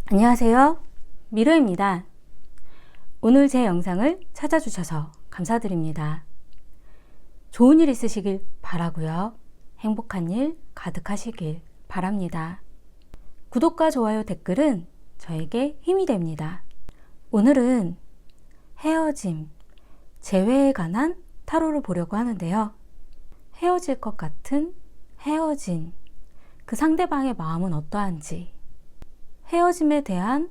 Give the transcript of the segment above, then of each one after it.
안녕하세요. 미로입니다. 오늘 제 영상을 찾아주셔서 감사드립니다. 좋은 일 있으시길 바라고요. 행복한 일 가득하시길 바랍니다. 구독과 좋아요, 댓글은 저에게 힘이 됩니다. 오늘은 헤어짐, 재회에 관한 타로를 보려고 하는데요. 헤어질 것 같은 헤어진 그 상대방의 마음은 어떠한지, 헤어짐에 대한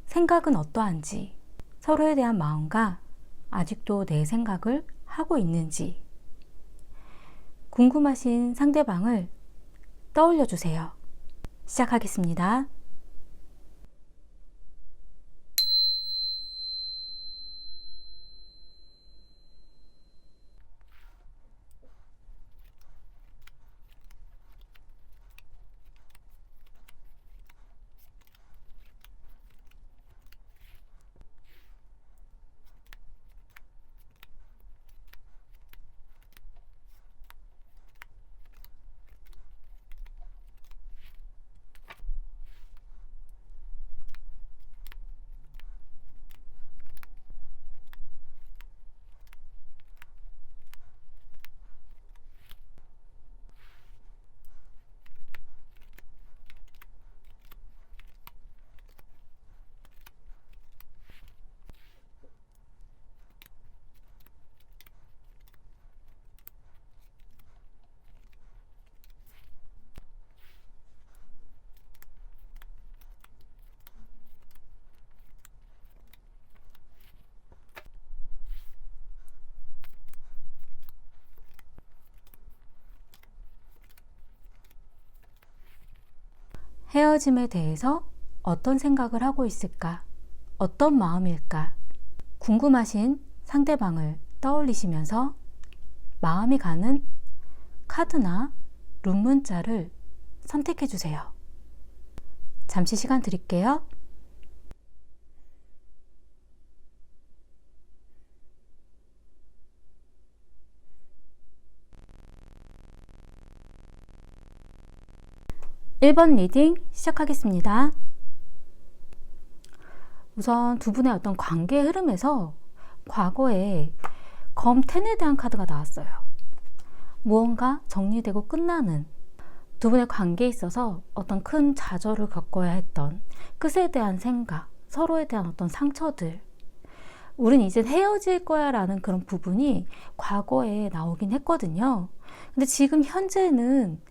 생각은 어떠한지, 서로에 대한 마음과 아직도 내 생각을 하고 있는지 궁금하신 상대방을 떠올려 주세요. 시작하겠습니다. 헤어짐에 대해서 어떤 생각을 하고 있을까? 어떤 마음일까? 궁금하신 상대방을 떠올리시면서 마음이 가는 카드나 룬문자를 선택해 주세요. 잠시 시간 드릴게요. (1번) 리딩 시작하겠습니다. 우선 두 분의 어떤 관계의 흐름에서 과거에 검10에 대한 카드가 나왔어요. 무언가 정리되고 끝나는 두 분의 관계에 있어서 어떤 큰 좌절을 겪어야 했던 끝에 대한 생각, 서로에 대한 어떤 상처들, 우린 이제 헤어질 거야 라는 그런 부분이 과거에 나오긴 했거든요. 근데 지금 현재는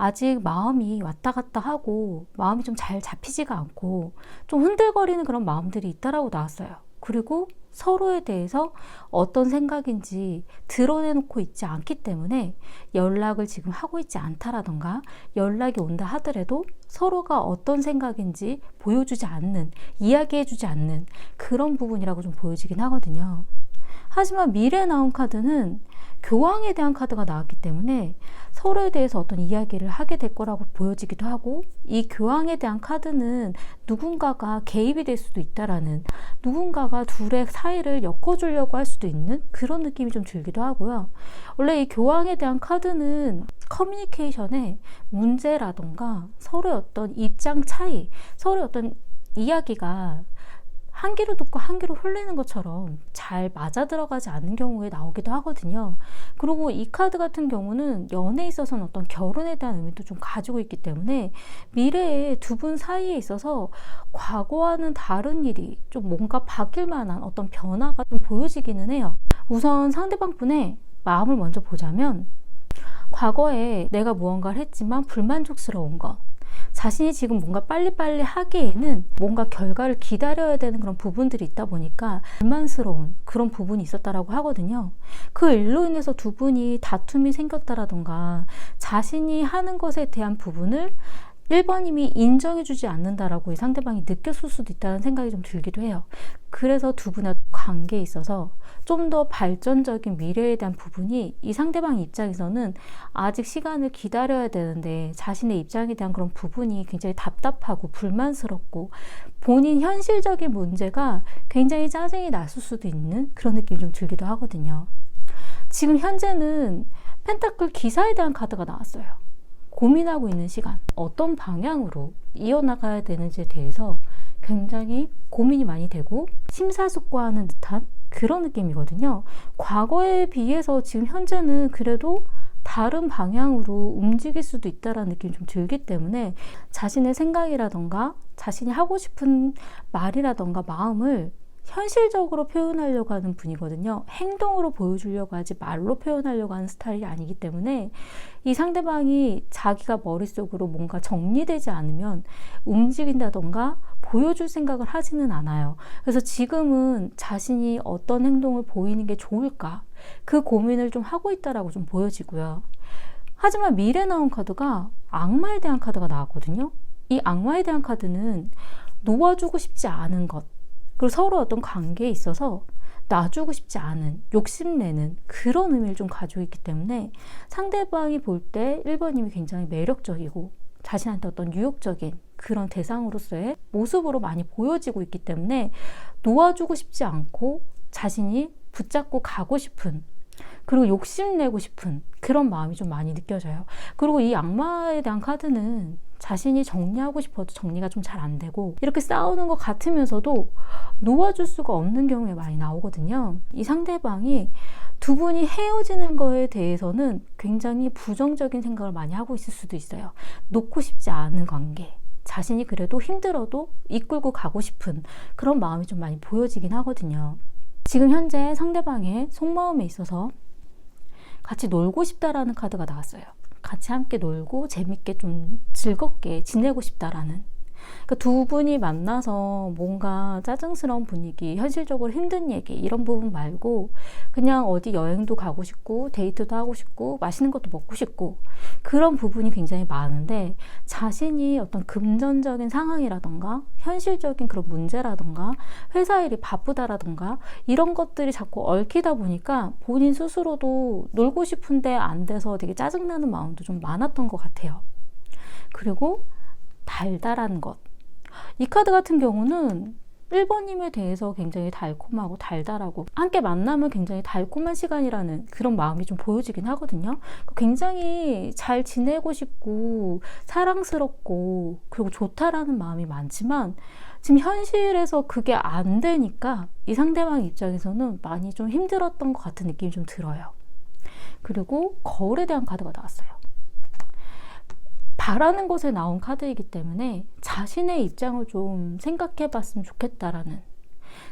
아직 마음이 왔다 갔다 하고 마음이 좀 잘 잡히지가 않고 좀 흔들거리는 그런 마음들이 있다라고 나왔어요. 그리고 서로에 대해서 어떤 생각인지 드러내놓고 있지 않기 때문에 연락을 지금 하고 있지 않다라던가, 연락이 온다 하더라도 서로가 어떤 생각인지 보여주지 않는, 이야기해주지 않는 그런 부분이라고 좀 보여지긴 하거든요. 하지만 미래에 나온 카드는 교황에 대한 카드가 나왔기 때문에 서로에 대해서 어떤 이야기를 하게 될 거라고 보여지기도 하고, 이 교황에 대한 카드는 누군가가 개입이 될 수도 있다라는, 누군가가 둘의 사이를 엮어주려고 할 수도 있는 그런 느낌이 좀 들기도 하고요. 원래 이 교황에 대한 카드는 커뮤니케이션의 문제라던가 서로의 어떤 입장 차이, 서로의 어떤 이야기가 한 귀로 듣고 한 귀로 흘리는 것처럼 잘 맞아 들어가지 않는 경우에 나오기도 하거든요. 그리고 이 카드 같은 경우는 연애에 있어서는 어떤 결혼에 대한 의미도 좀 가지고 있기 때문에 미래에 두 분 사이에 있어서 과거와는 다른 일이 좀 뭔가 바뀔 만한 어떤 변화가 좀 보여지기는 해요. 우선 상대방 분의 마음을 먼저 보자면, 과거에 내가 무언가를 했지만 불만족스러운 것, 자신이 지금 뭔가 빨리빨리 하기에는 뭔가 결과를 기다려야 되는 그런 부분들이 있다 보니까 불만스러운 그런 부분이 있었다라고 하거든요. 그 일로 인해서 두 분이 다툼이 생겼다라던가, 자신이 하는 것에 대한 부분을 1번님이 인정해주지 않는다라고 이 상대방이 느꼈을 수도 있다는 생각이 좀 들기도 해요. 그래서 두 분의 관계에 있어서 좀 더 발전적인 미래에 대한 부분이 이 상대방 입장에서는 아직 시간을 기다려야 되는데, 자신의 입장에 대한 그런 부분이 굉장히 답답하고 불만스럽고 본인 현실적인 문제가 굉장히 짜증이 났을 수도 있는 그런 느낌이 좀 들기도 하거든요. 지금 현재는 펜타클 기사에 대한 카드가 나왔어요. 고민하고 있는 시간, 어떤 방향으로 이어나가야 되는지에 대해서 굉장히 고민이 많이 되고 심사숙고하는 듯한 그런 느낌이거든요. 과거에 비해서 지금 현재는 그래도 다른 방향으로 움직일 수도 있다는 느낌이 좀 들기 때문에 자신의 생각이라던가 자신이 하고 싶은 말이라던가 마음을 현실적으로 표현하려고 하는 분이거든요. 행동으로 보여주려고 하지 말로 표현하려고 하는 스타일이 아니기 때문에 이 상대방이 자기가 머릿속으로 뭔가 정리되지 않으면 움직인다던가 보여줄 생각을 하지는 않아요. 그래서 지금은 자신이 어떤 행동을 보이는 게 좋을까? 그 고민을 좀 하고 있다라고 좀 보여지고요. 하지만 미래 나온 카드가 악마에 대한 카드가 나왔거든요. 이 악마에 대한 카드는 놓아주고 싶지 않은 것, 그리고 서로 어떤 관계에 있어서 놔주고 싶지 않은, 욕심내는 그런 의미를 좀 가지고 있기 때문에 상대방이 볼 때 1번님이 굉장히 매력적이고 자신한테 어떤 유혹적인 그런 대상으로서의 모습으로 많이 보여지고 있기 때문에 놓아주고 싶지 않고 자신이 붙잡고 가고 싶은, 그리고 욕심내고 싶은 그런 마음이 좀 많이 느껴져요. 그리고 이 악마에 대한 카드는 자신이 정리하고 싶어도 정리가 좀 잘 안 되고 이렇게 싸우는 것 같으면서도 놓아줄 수가 없는 경우에 많이 나오거든요. 이 상대방이 두 분이 헤어지는 거에 대해서는 굉장히 부정적인 생각을 많이 하고 있을 수도 있어요. 놓고 싶지 않은 관계, 자신이 그래도 힘들어도 이끌고 가고 싶은 그런 마음이 좀 많이 보여지긴 하거든요. 지금 현재 상대방의 속마음에 있어서 같이 놀고 싶다라는 카드가 나왔어요. 같이 함께 놀고 재밌게 좀 즐겁게 지내고 싶다라는, 그러니까 두 분이 만나서 뭔가 짜증스러운 분위기, 현실적으로 힘든 얘기 이런 부분 말고 그냥 어디 여행도 가고 싶고 데이트도 하고 싶고 맛있는 것도 먹고 싶고 그런 부분이 굉장히 많은데 자신이 어떤 금전적인 상황이라던가 현실적인 그런 문제라던가 회사 일이 바쁘다라던가 이런 것들이 자꾸 얽히다 보니까 본인 스스로도 놀고 싶은데 안 돼서 되게 짜증나는 마음도 좀 많았던 것 같아요. 그리고 달달한 것. 이 카드 같은 경우는 1번님에 대해서 굉장히 달콤하고 달달하고 함께 만나면 굉장히 달콤한 시간이라는 그런 마음이 좀 보여지긴 하거든요. 굉장히 잘 지내고 싶고 사랑스럽고 그리고 좋다라는 마음이 많지만 지금 현실에서 그게 안 되니까 이 상대방 입장에서는 많이 좀 힘들었던 것 같은 느낌이 좀 들어요. 그리고 거울에 대한 카드가 나왔어요. 바라는 곳에 나온 카드이기 때문에 자신의 입장을 좀 생각해 봤으면 좋겠다라는,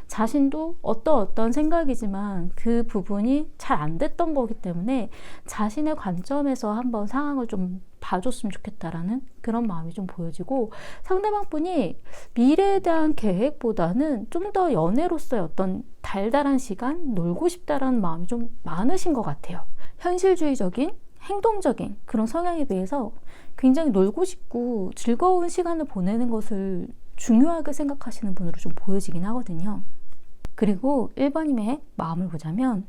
자신도 어떤 생각이지만 그 부분이 잘 안 됐던 거기 때문에 자신의 관점에서 한번 상황을 좀 봐줬으면 좋겠다라는 그런 마음이 좀 보여지고, 상대방 분이 미래에 대한 계획보다는 좀 더 연애로서의 어떤 달달한 시간, 놀고 싶다라는 마음이 좀 많으신 것 같아요. 현실주의적인 행동적인 그런 성향에 비해서 굉장히 놀고 싶고 즐거운 시간을 보내는 것을 중요하게 생각하시는 분으로 좀 보여지긴 하거든요. 그리고 1번님의 마음을 보자면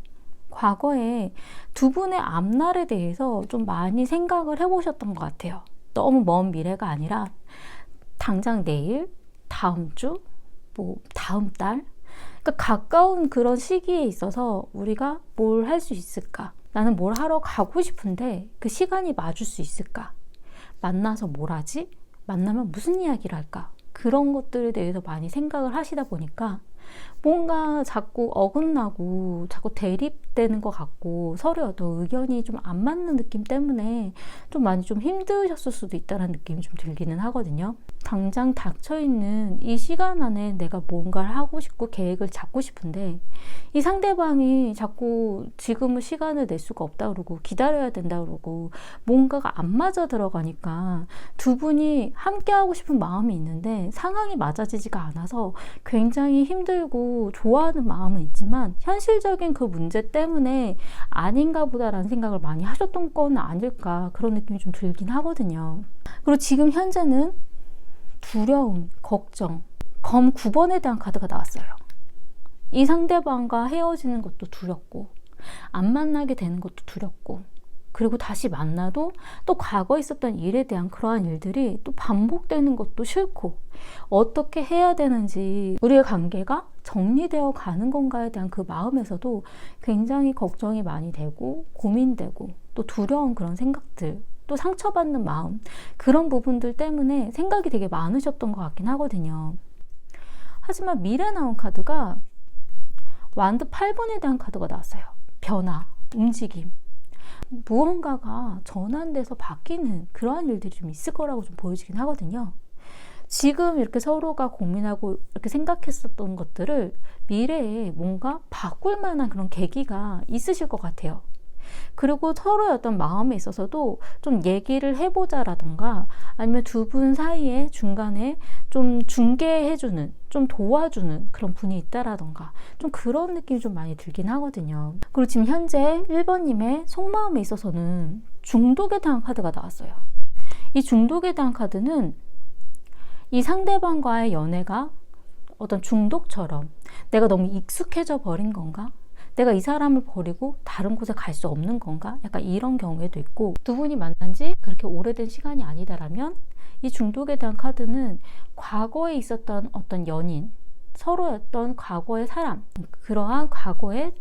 과거에 두 분의 앞날에 대해서 좀 많이 생각을 해보셨던 것 같아요. 너무 먼 미래가 아니라 당장 내일, 다음 주, 다음 달, 그러니까 가까운 그런 시기에 있어서 우리가 뭘 할 수 있을까? 나는 뭘 하러 가고 싶은데 그 시간이 맞을 수 있을까? 만나서 뭘 하지? 만나면 무슨 이야기를 할까? 그런 것들에 대해서 많이 생각을 하시다 보니까 뭔가 자꾸 어긋나고 자꾸 대립되는 것 같고 서로의 어떤 의견이 좀 안 맞는 느낌 때문에 좀 많이 좀 힘드셨을 수도 있다는 느낌이 좀 들기는 하거든요. 당장 닥쳐있는 이 시간 안에 내가 뭔가를 하고 싶고 계획을 잡고 싶은데 이 상대방이 자꾸 지금은 시간을 낼 수가 없다 그러고 기다려야 된다 그러고 뭔가가 안 맞아 들어가니까 두 분이 함께 하고 싶은 마음이 있는데 상황이 맞아지지가 않아서 굉장히 힘들고 좋아하는 마음은 있지만 현실적인 그 문제 때문에 아닌가 보다라는 생각을 많이 하셨던 건 아닐까, 그런 느낌이 좀 들긴 하거든요. 그리고 지금 현재는 두려움, 걱정, 검 9번에 대한 카드가 나왔어요. 이 상대방과 헤어지는 것도 두렵고 안 만나게 되는 것도 두렵고 그리고 다시 만나도 또 과거에 있었던 일에 대한 그러한 일들이 또 반복되는 것도 싫고 어떻게 해야 되는지, 우리의 관계가 정리되어 가는 건가에 대한 그 마음에서도 굉장히 걱정이 많이 되고 고민되고 또 두려운 그런 생각들, 또 상처받는 마음, 그런 부분들 때문에 생각이 되게 많으셨던 것 같긴 하거든요. 하지만 미래 나온 카드가 완드 8번에 대한 카드가 나왔어요. 변화, 움직임, 무언가가 전환돼서 바뀌는 그러한 일들이 좀 있을 거라고 좀 보여지긴 하거든요. 지금 이렇게 서로가 고민하고 이렇게 생각했었던 것들을 미래에 뭔가 바꿀 만한 그런 계기가 있으실 것 같아요. 그리고 서로의 어떤 마음에 있어서도 좀 얘기를 해보자라던가 아니면 두 분 사이에 중간에 좀 중개해주는, 좀 도와주는 그런 분이 있다라던가 좀 그런 느낌이 좀 많이 들긴 하거든요. 그리고 지금 현재 1번님의 속마음에 있어서는 중독에 대한 카드가 나왔어요. 이 중독에 대한 카드는 이 상대방과의 연애가 어떤 중독처럼 내가 너무 익숙해져 버린 건가? 내가 이 사람을 버리고 다른 곳에 갈 수 없는 건가? 약간 이런 경우에도 있고, 두 분이 만난 지 그렇게 오래된 시간이 아니다라면 이 중독에 대한 카드는 과거에 있었던 어떤 연인, 서로였던 과거의 사람, 그러한 과거에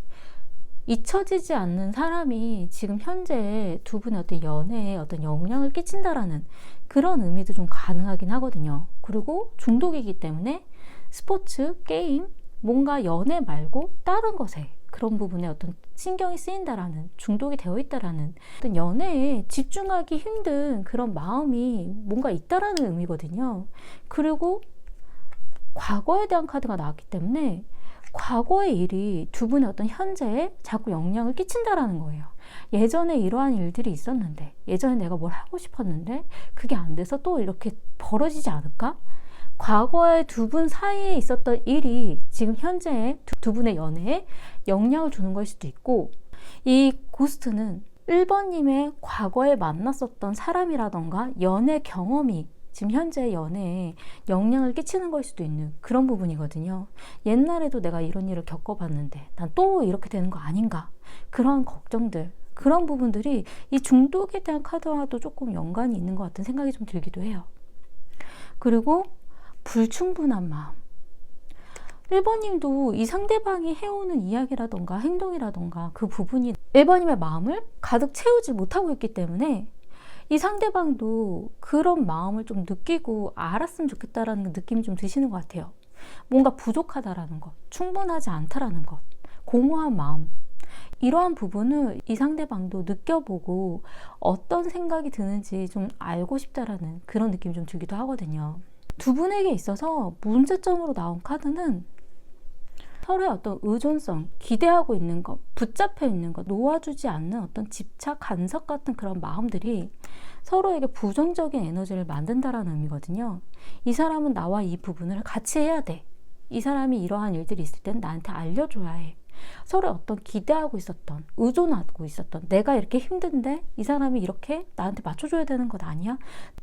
잊혀지지 않는 사람이 지금 현재 두 분의 어떤 연애에 어떤 영향을 끼친다라는 그런 의미도 좀 가능하긴 하거든요. 그리고 중독이기 때문에 스포츠, 게임, 뭔가 연애 말고 다른 것에 그런 부분에 어떤 신경이 쓰인다라는, 중독이 되어 있다라는 어떤 연애에 집중하기 힘든 그런 마음이 뭔가 있다라는 의미거든요. 그리고 과거에 대한 카드가 나왔기 때문에 과거의 일이 두 분의 어떤 현재에 자꾸 영향을 끼친다라는 거예요. 예전에 이러한 일들이 있었는데, 예전에 내가 뭘 하고 싶었는데 그게 안 돼서 또 이렇게 벌어지지 않을까? 과거에 두 분 사이에 있었던 일이 지금 현재의 두 분의 연애에 영향을 주는 걸 수도 있고, 이 고스트는 1번님의 과거에 만났었던 사람이라던가 연애 경험이 지금 현재 연애에 영향을 끼치는 걸 수도 있는 그런 부분이거든요. 옛날에도 내가 이런 일을 겪어봤는데 난 또 이렇게 되는 거 아닌가, 그런 걱정들, 그런 부분들이 이 중독에 대한 카드와도 조금 연관이 있는 것 같은 생각이 좀 들기도 해요. 그리고 불충분한 마음. 1번님도 이 상대방이 해오는 이야기라던가 행동이라던가 그 부분이 1번님의 마음을 가득 채우지 못하고 있기 때문에 이 상대방도 그런 마음을 좀 느끼고 알았으면 좋겠다라는 느낌이 좀 드시는 것 같아요. 뭔가 부족하다라는 것, 충분하지 않다라는 것, 공허한 마음, 이러한 부분을 이 상대방도 느껴보고 어떤 생각이 드는지 좀 알고 싶다라는 그런 느낌이 좀 들기도 하거든요. 두 분에게 있어서 문제점으로 나온 카드는 서로의 어떤 의존성, 기대하고 있는 것, 붙잡혀 있는 것, 놓아주지 않는 어떤 집착, 간섭 같은 그런 마음들이 서로에게 부정적인 에너지를 만든다라는 의미거든요. 이 사람은 나와 이 부분을 같이 해야 돼. 이 사람이 이러한 일들이 있을 땐 나한테 알려줘야 해. 서로 어떤 기대하고 있었던, 의존하고 있었던, 내가 이렇게 힘든데 이 사람이 이렇게 나한테 맞춰줘야 되는 것 아니야?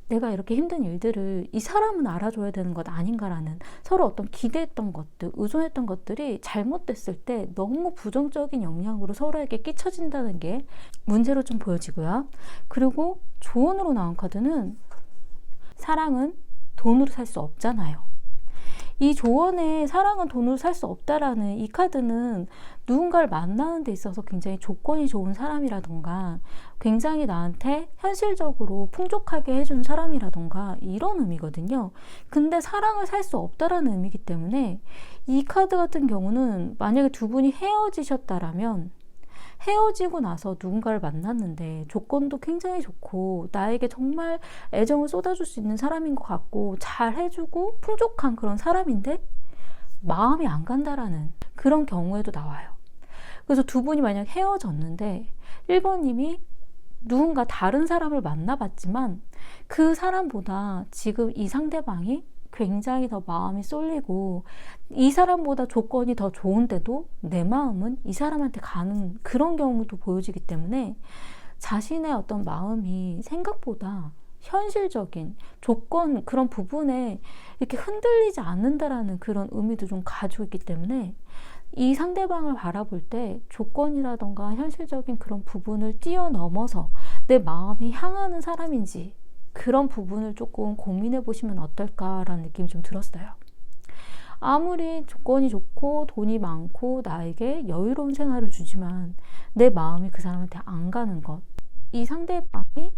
내가 이렇게 힘든 일들을 이 사람은 알아줘야 되는 것 아닌가라는 서로 어떤 기대했던 것들, 의존했던 것들이 잘못됐을 때 너무 부정적인 영향으로 서로에게 끼쳐진다는 게 문제로 좀 보여지고요. 그리고 조언으로 나온 카드는 사랑은 돈으로 살 수 없잖아요. 이 조언에 사랑은 돈으로 살 수 없다라는 이 카드는 누군가를 만나는 데 있어서 굉장히 조건이 좋은 사람이라던가 굉장히 나한테 현실적으로 풍족하게 해준 사람이라던가 이런 의미거든요. 근데 사랑을 살 수 없다라는 의미이기 때문에 이 카드 같은 경우는 만약에 두 분이 헤어지셨다라면 헤어지고 나서 누군가를 만났는데 조건도 굉장히 좋고 나에게 정말 애정을 쏟아줄 수 있는 사람인 것 같고 잘 해주고 풍족한 그런 사람인데 마음이 안 간다라는 그런 경우에도 나와요. 그래서 두 분이 만약 헤어졌는데 1번님이 누군가 다른 사람을 만나봤지만 그 사람보다 지금 이 상대방이 굉장히 더 마음이 쏠리고 이 사람보다 조건이 더 좋은데도 내 마음은 이 사람한테 가는 그런 경우도 보여지기 때문에 자신의 어떤 마음이 생각보다 현실적인 조건 그런 부분에 이렇게 흔들리지 않는다라는 그런 의미도 좀 가지고 있기 때문에 이 상대방을 바라볼 때 조건이라던가 현실적인 그런 부분을 뛰어넘어서 내 마음이 향하는 사람인지 그런 부분을 조금 고민해 보시면 어떨까라는 느낌이 좀 들었어요. 아무리 조건이 좋고 돈이 많고 나에게 여유로운 생활을 주지만 내 마음이 그 사람한테 안 가는 것, 이 상대방이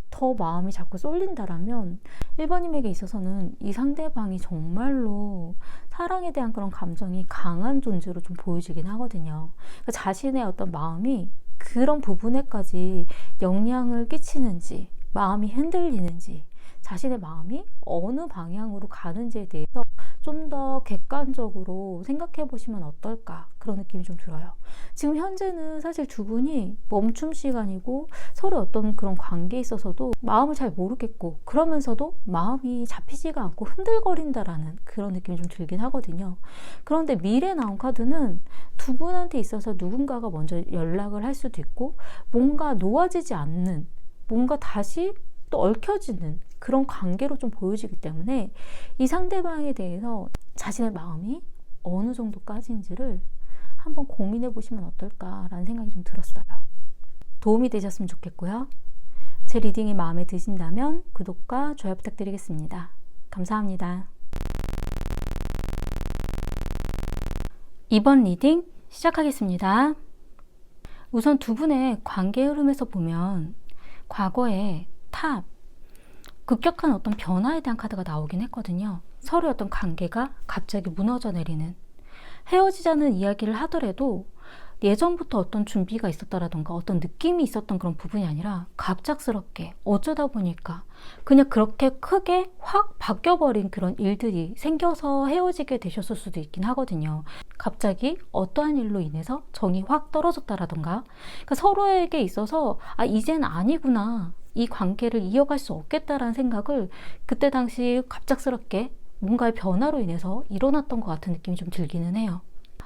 더 마음이 자꾸 쏠린다라면 1번님에게 있어서는 이 상대방이 정말로 사랑에 대한 그런 감정이 강한 존재로 좀 보여지긴 하거든요. 그러니까 자신의 어떤 마음이 그런 부분에까지 영향을 끼치는지, 마음이 흔들리는지, 자신의 마음이 어느 방향으로 가는지에 대해서 좀 더 객관적으로 생각해 보시면 어떨까, 그런 느낌이 좀 들어요. 지금 현재는 사실 두 분이 멈춤 시간이고 서로 어떤 그런 관계에 있어서도 마음을 잘 모르겠고, 그러면서도 마음이 잡히지가 않고 흔들거린다라는 그런 느낌이 좀 들긴 하거든요. 그런데 미래 나온 카드는 두 분한테 있어서 누군가가 먼저 연락을 할 수도 있고, 뭔가 놓아지지 않는, 뭔가 다시 또 얽혀지는 그런 관계로 좀 보여지기 때문에 이 상대방에 대해서 자신의 마음이 어느 정도까지인지를 한번 고민해 보시면 어떨까라는 생각이 좀 들었어요. 도움이 되셨으면 좋겠고요. 제 리딩이 마음에 드신다면 구독과 좋아요 부탁드리겠습니다. 감사합니다. 이번 리딩 시작하겠습니다. 우선 두 분의 관계 흐름에서 보면 과거에 탑, 급격한 어떤 변화에 대한 카드가 나오긴 했거든요. 서로의 어떤 관계가 갑자기 무너져 내리는, 헤어지자는 이야기를 하더라도 예전부터 어떤 준비가 있었다라던가 어떤 느낌이 있었던 그런 부분이 아니라 갑작스럽게 어쩌다 보니까 그냥 그렇게 크게 확 바뀌어버린 그런 일들이 생겨서 헤어지게 되셨을 수도 있긴 하거든요. 갑자기 어떠한 일로 인해서 정이 확 떨어졌다라던가, 그러니까 서로에게 있어서 이젠 아니구나, 이 관계를 이어갈 수 없겠다라는 생각을 그때 당시 갑작스럽게 뭔가의 변화로 인해서 일어났던 것 같은 느낌이 좀 들기는 해요.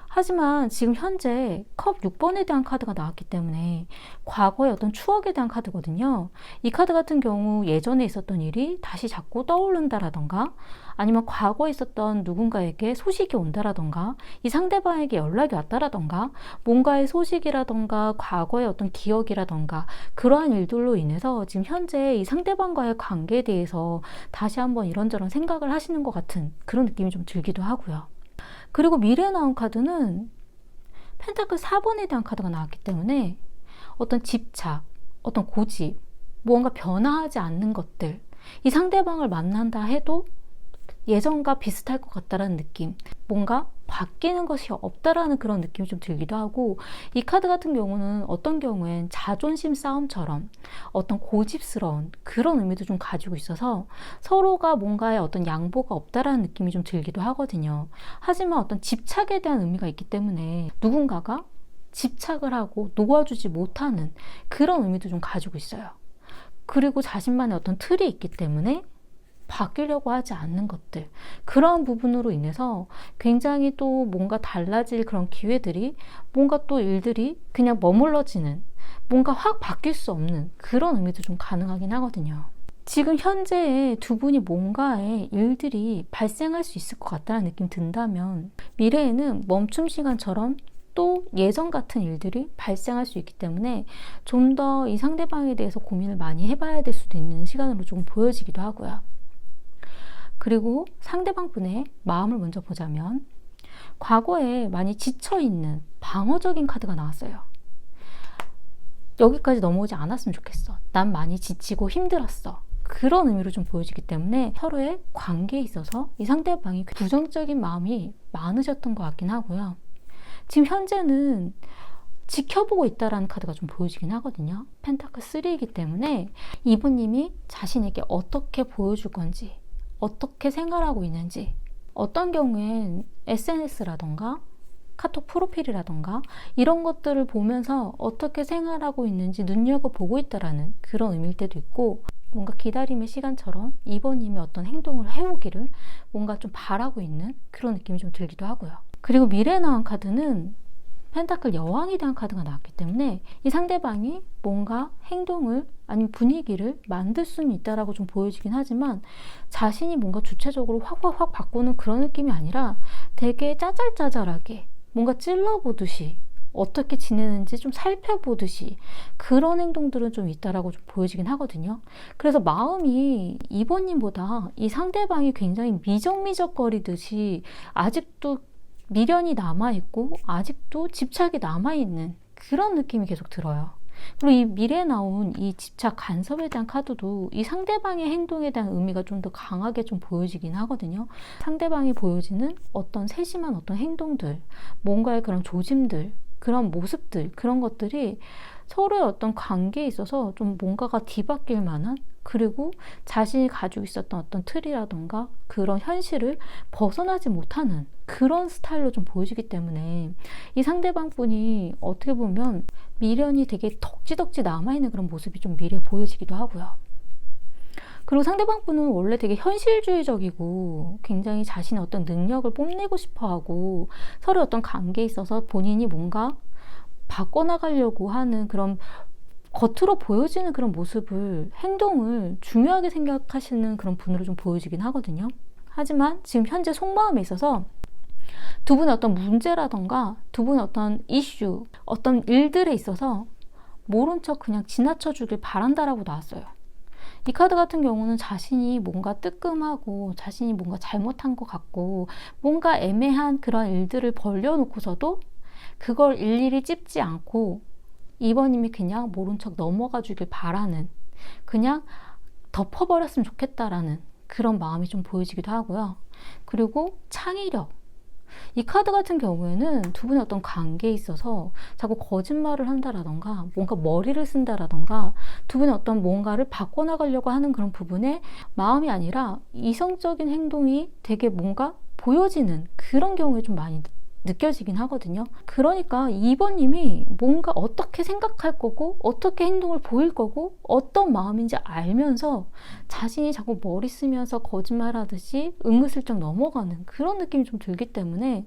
하지만 지금 현재 컵 6번에 대한 카드가 나왔기 때문에 과거의 어떤 추억에 대한 카드거든요. 이 카드 같은 경우 예전에 있었던 일이 다시 자꾸 떠오른다라던가, 아니면 과거에 있었던 누군가에게 소식이 온다라던가, 이 상대방에게 연락이 왔다라던가, 뭔가의 소식이라던가 과거의 어떤 기억이라던가 그러한 일들로 인해서 지금 현재 이 상대방과의 관계에 대해서 다시 한번 이런저런 생각을 하시는 것 같은 그런 느낌이 좀 들기도 하고요. 그리고 미래에 나온 카드는 펜타클 4번에 대한 카드가 나왔기 때문에 어떤 집착, 어떤 고집, 무언가 변화하지 않는 것들, 이 상대방을 만난다 해도 예전과 비슷할 것 같다라는 느낌, 뭔가 바뀌는 것이 없다라는 그런 느낌이 좀 들기도 하고, 이 카드 같은 경우는 어떤 경우엔 자존심 싸움처럼 어떤 고집스러운 그런 의미도 좀 가지고 있어서 서로가 뭔가의 어떤 양보가 없다라는 느낌이 좀 들기도 하거든요. 하지만 어떤 집착에 대한 의미가 있기 때문에 누군가가 집착을 하고 놓아주지 못하는 그런 의미도 좀 가지고 있어요. 그리고 자신만의 어떤 틀이 있기 때문에 바뀌려고 하지 않는 것들, 그러한 부분으로 인해서 굉장히 또 뭔가 달라질 그런 기회들이, 뭔가 또 일들이 그냥 머물러지는, 뭔가 확 바뀔 수 없는 그런 의미도 좀 가능하긴 하거든요. 지금 현재의 두 분이 뭔가의 일들이 발생할 수 있을 것 같다는 느낌 든다면, 미래에는 멈춤 시간처럼 또 예전 같은 일들이 발생할 수 있기 때문에 좀 더 이 상대방에 대해서 고민을 많이 해봐야 될 수도 있는 시간으로 좀 보여지기도 하고요. 그리고 상대방 분의 마음을 먼저 보자면 과거에 많이 지쳐있는 방어적인 카드가 나왔어요. 여기까지 넘어오지 않았으면 좋겠어. 난 많이 지치고 힘들었어. 그런 의미로 좀 보여지기 때문에 서로의 관계에 있어서 이 상대방이 부정적인 마음이 많으셨던 것 같긴 하고요. 지금 현재는 지켜보고 있다라는 카드가 좀 보여지긴 하거든요. 펜타클 3이기 때문에 이분님이 자신에게 어떻게 보여줄 건지, 어떻게 생활하고 있는지, 어떤 경우엔 SNS라던가 카톡 프로필이라던가 이런 것들을 보면서 어떻게 생활하고 있는지 눈여겨보고 있다라는 그런 의미일 때도 있고, 뭔가 기다림의 시간처럼 이번님이 어떤 행동을 해오기를 뭔가 좀 바라고 있는 그런 느낌이 좀 들기도 하고요. 그리고 미래에 나온 카드는 펜타클 여왕에 대한 카드가 나왔기 때문에 이 상대방이 뭔가 행동을 아니면 분위기를 만들 수는 있다라고 좀 보여지긴 하지만, 자신이 뭔가 주체적으로 확 바꾸는 그런 느낌이 아니라 되게 짜잘짜잘하게 뭔가 찔러보듯이 어떻게 지내는지 좀 살펴보듯이 그런 행동들은 좀 있다라고 좀 보여지긴 하거든요. 그래서 마음이 이번님보다 이 상대방이 굉장히 미적미적거리듯이 아직도 미련이 남아있고 아직도 집착이 남아있는 그런 느낌이 계속 들어요. 그리고 이 미래에 나온 이 집착 간섭에 대한 카드도 이 상대방의 행동에 대한 의미가 좀 더 강하게 좀 보여지긴 하거든요. 상대방이 보여지는 어떤 세심한 어떤 행동들, 뭔가의 그런 조짐들, 그런 모습들, 그런 것들이 서로의 어떤 관계에 있어서 좀 뭔가가 뒤바뀔 만한, 그리고 자신이 가지고 있었던 어떤 틀이라던가 그런 현실을 벗어나지 못하는 그런 스타일로 좀 보여지기 때문에 이 상대방 분이 어떻게 보면 미련이 되게 덕지덕지 남아있는 그런 모습이 좀 미래에 보여지기도 하고요. 그리고 상대방 분은 원래 되게 현실주의적이고 굉장히 자신의 어떤 능력을 뽐내고 싶어하고 서로 어떤 관계에 있어서 본인이 뭔가 바꿔나가려고 하는 그런 겉으로 보여지는 그런 모습을, 행동을 중요하게 생각하시는 그런 분으로 좀 보여지긴 하거든요. 하지만 지금 현재 속마음에 있어서 두 분의 어떤 문제라던가 두 분의 어떤 이슈, 어떤 일들에 있어서 모른 척 그냥 지나쳐 주길 바란다라고 나왔어요. 이 카드 같은 경우는 자신이 뭔가 뜨끔하고 자신이 뭔가 잘못한 것 같고 뭔가 애매한 그런 일들을 벌려놓고서도 그걸 일일이 찝지 않고 이번님이 그냥 모른 척 넘어가 주길 바라는, 그냥 덮어버렸으면 좋겠다라는 그런 마음이 좀 보여지기도 하고요. 그리고 창의력. 이 카드 같은 경우에는 두 분의 어떤 관계에 있어서 자꾸 거짓말을 한다라던가 뭔가 머리를 쓴다라던가 두 분의 어떤 뭔가를 바꿔나가려고 하는 그런 부분에 마음이 아니라 이성적인 행동이 되게 뭔가 보여지는 그런 경우에 좀 많이 느껴지긴 하거든요. 그러니까 2번님이 뭔가 어떻게 생각할 거고 어떻게 행동을 보일 거고 어떤 마음인지 알면서 자신이 자꾸 머리 쓰면서 거짓말하듯이 은근슬쩍 넘어가는 그런 느낌이 좀 들기 때문에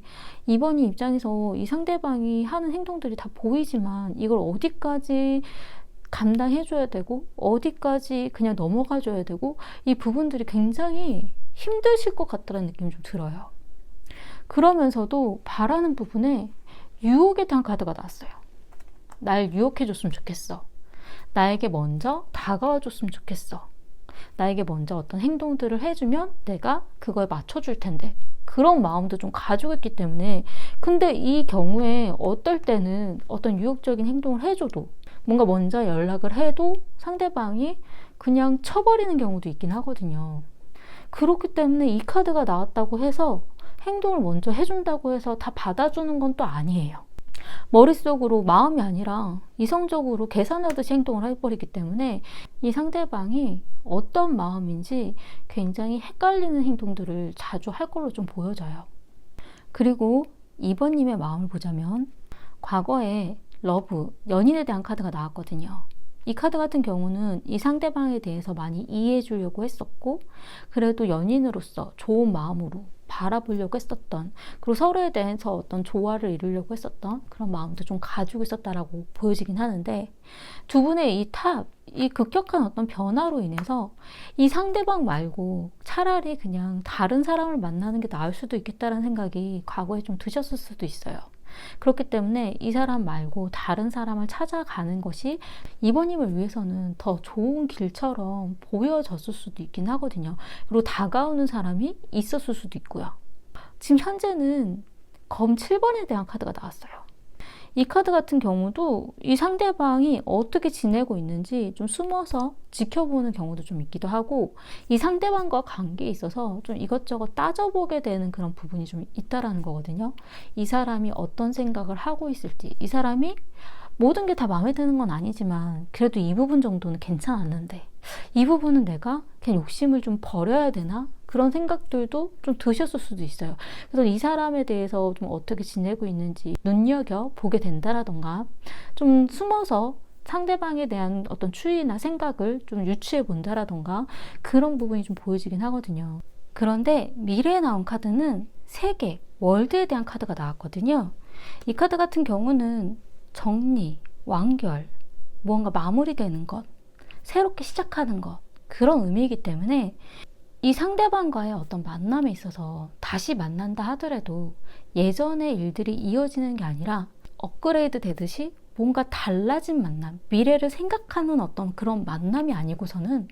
2번님 입장에서 이 상대방이 하는 행동들이 다 보이지만 이걸 어디까지 감당해줘야 되고 어디까지 그냥 넘어가줘야 되고 이 부분들이 굉장히 힘드실 것 같다는 느낌이 좀 들어요. 그러면서도 바라는 부분에 유혹에 대한 카드가 나왔어요. 날 유혹해줬으면 좋겠어. 나에게 먼저 다가와줬으면 좋겠어. 나에게 먼저 어떤 행동들을 해주면 내가 그거에 맞춰줄 텐데. 그런 마음도 좀 가지고 있기 때문에 근데 이 경우에 어떨 때는 어떤 유혹적인 행동을 해줘도 뭔가 먼저 연락을 해도 상대방이 그냥 쳐버리는 경우도 있긴 하거든요. 그렇기 때문에 이 카드가 나왔다고 해서 행동을 먼저 해준다고 해서 다 받아주는 건 또 아니에요. 머릿속으로 마음이 아니라 이성적으로 계산하듯이 행동을 해버리기 때문에 이 상대방이 어떤 마음인지 굉장히 헷갈리는 행동들을 자주 할 걸로 좀 보여져요. 그리고 2번님의 마음을 보자면 과거에 러브, 연인에 대한 카드가 나왔거든요. 이 카드 같은 경우는 이 상대방에 대해서 많이 이해해 주려고 했었고 그래도 연인으로서 좋은 마음으로 바라보려고 했었던, 그리고 서로에 대해서 어떤 조화를 이루려고 했었던 그런 마음도 좀 가지고 있었다라고 보여지긴 하는데 두 분의 이 급격한 어떤 변화로 인해서 이 상대방 말고 차라리 그냥 다른 사람을 만나는 게 나을 수도 있겠다는 생각이 과거에 좀 드셨을 수도 있어요. 그렇기 때문에 이 사람 말고 다른 사람을 찾아가는 것이 이번님을 위해서는 더 좋은 길처럼 보여졌을 수도 있긴 하거든요. 그리고 다가오는 사람이 있었을 수도 있고요. 지금 현재는 검 7번에 대한 카드가 나왔어요. 이 카드 같은 경우도 이 상대방이 어떻게 지내고 있는지 좀 숨어서 지켜보는 경우도 좀 있기도 하고 이 상대방과 관계에 있어서 좀 이것저것 따져보게 되는 그런 부분이 좀 있다라는 거거든요. 이 사람이 어떤 생각을 하고 있을지, 이 사람이 모든 게 다 마음에 드는 건 아니지만 그래도 이 부분 정도는 괜찮았는데 이 부분은 내가 그냥 욕심을 좀 버려야 되나? 그런 생각들도 좀 드셨을 수도 있어요. 그래서 이 사람에 대해서 좀 어떻게 지내고 있는지 눈여겨보게 된다라던가 좀 숨어서 상대방에 대한 어떤 추이나 생각을 좀 유추해 본다라던가 그런 부분이 좀 보여지긴 하거든요. 그런데 미래에 나온 카드는 세계, 월드에 대한 카드가 나왔거든요. 이 카드 같은 경우는 정리, 완결, 무언가 마무리되는 것, 새롭게 시작하는 것 그런 의미이기 때문에 이 상대방과의 어떤 만남에 있어서 다시 만난다 하더라도 예전의 일들이 이어지는 게 아니라 업그레이드 되듯이 뭔가 달라진 만남, 미래를 생각하는 어떤 그런 만남이 아니고서는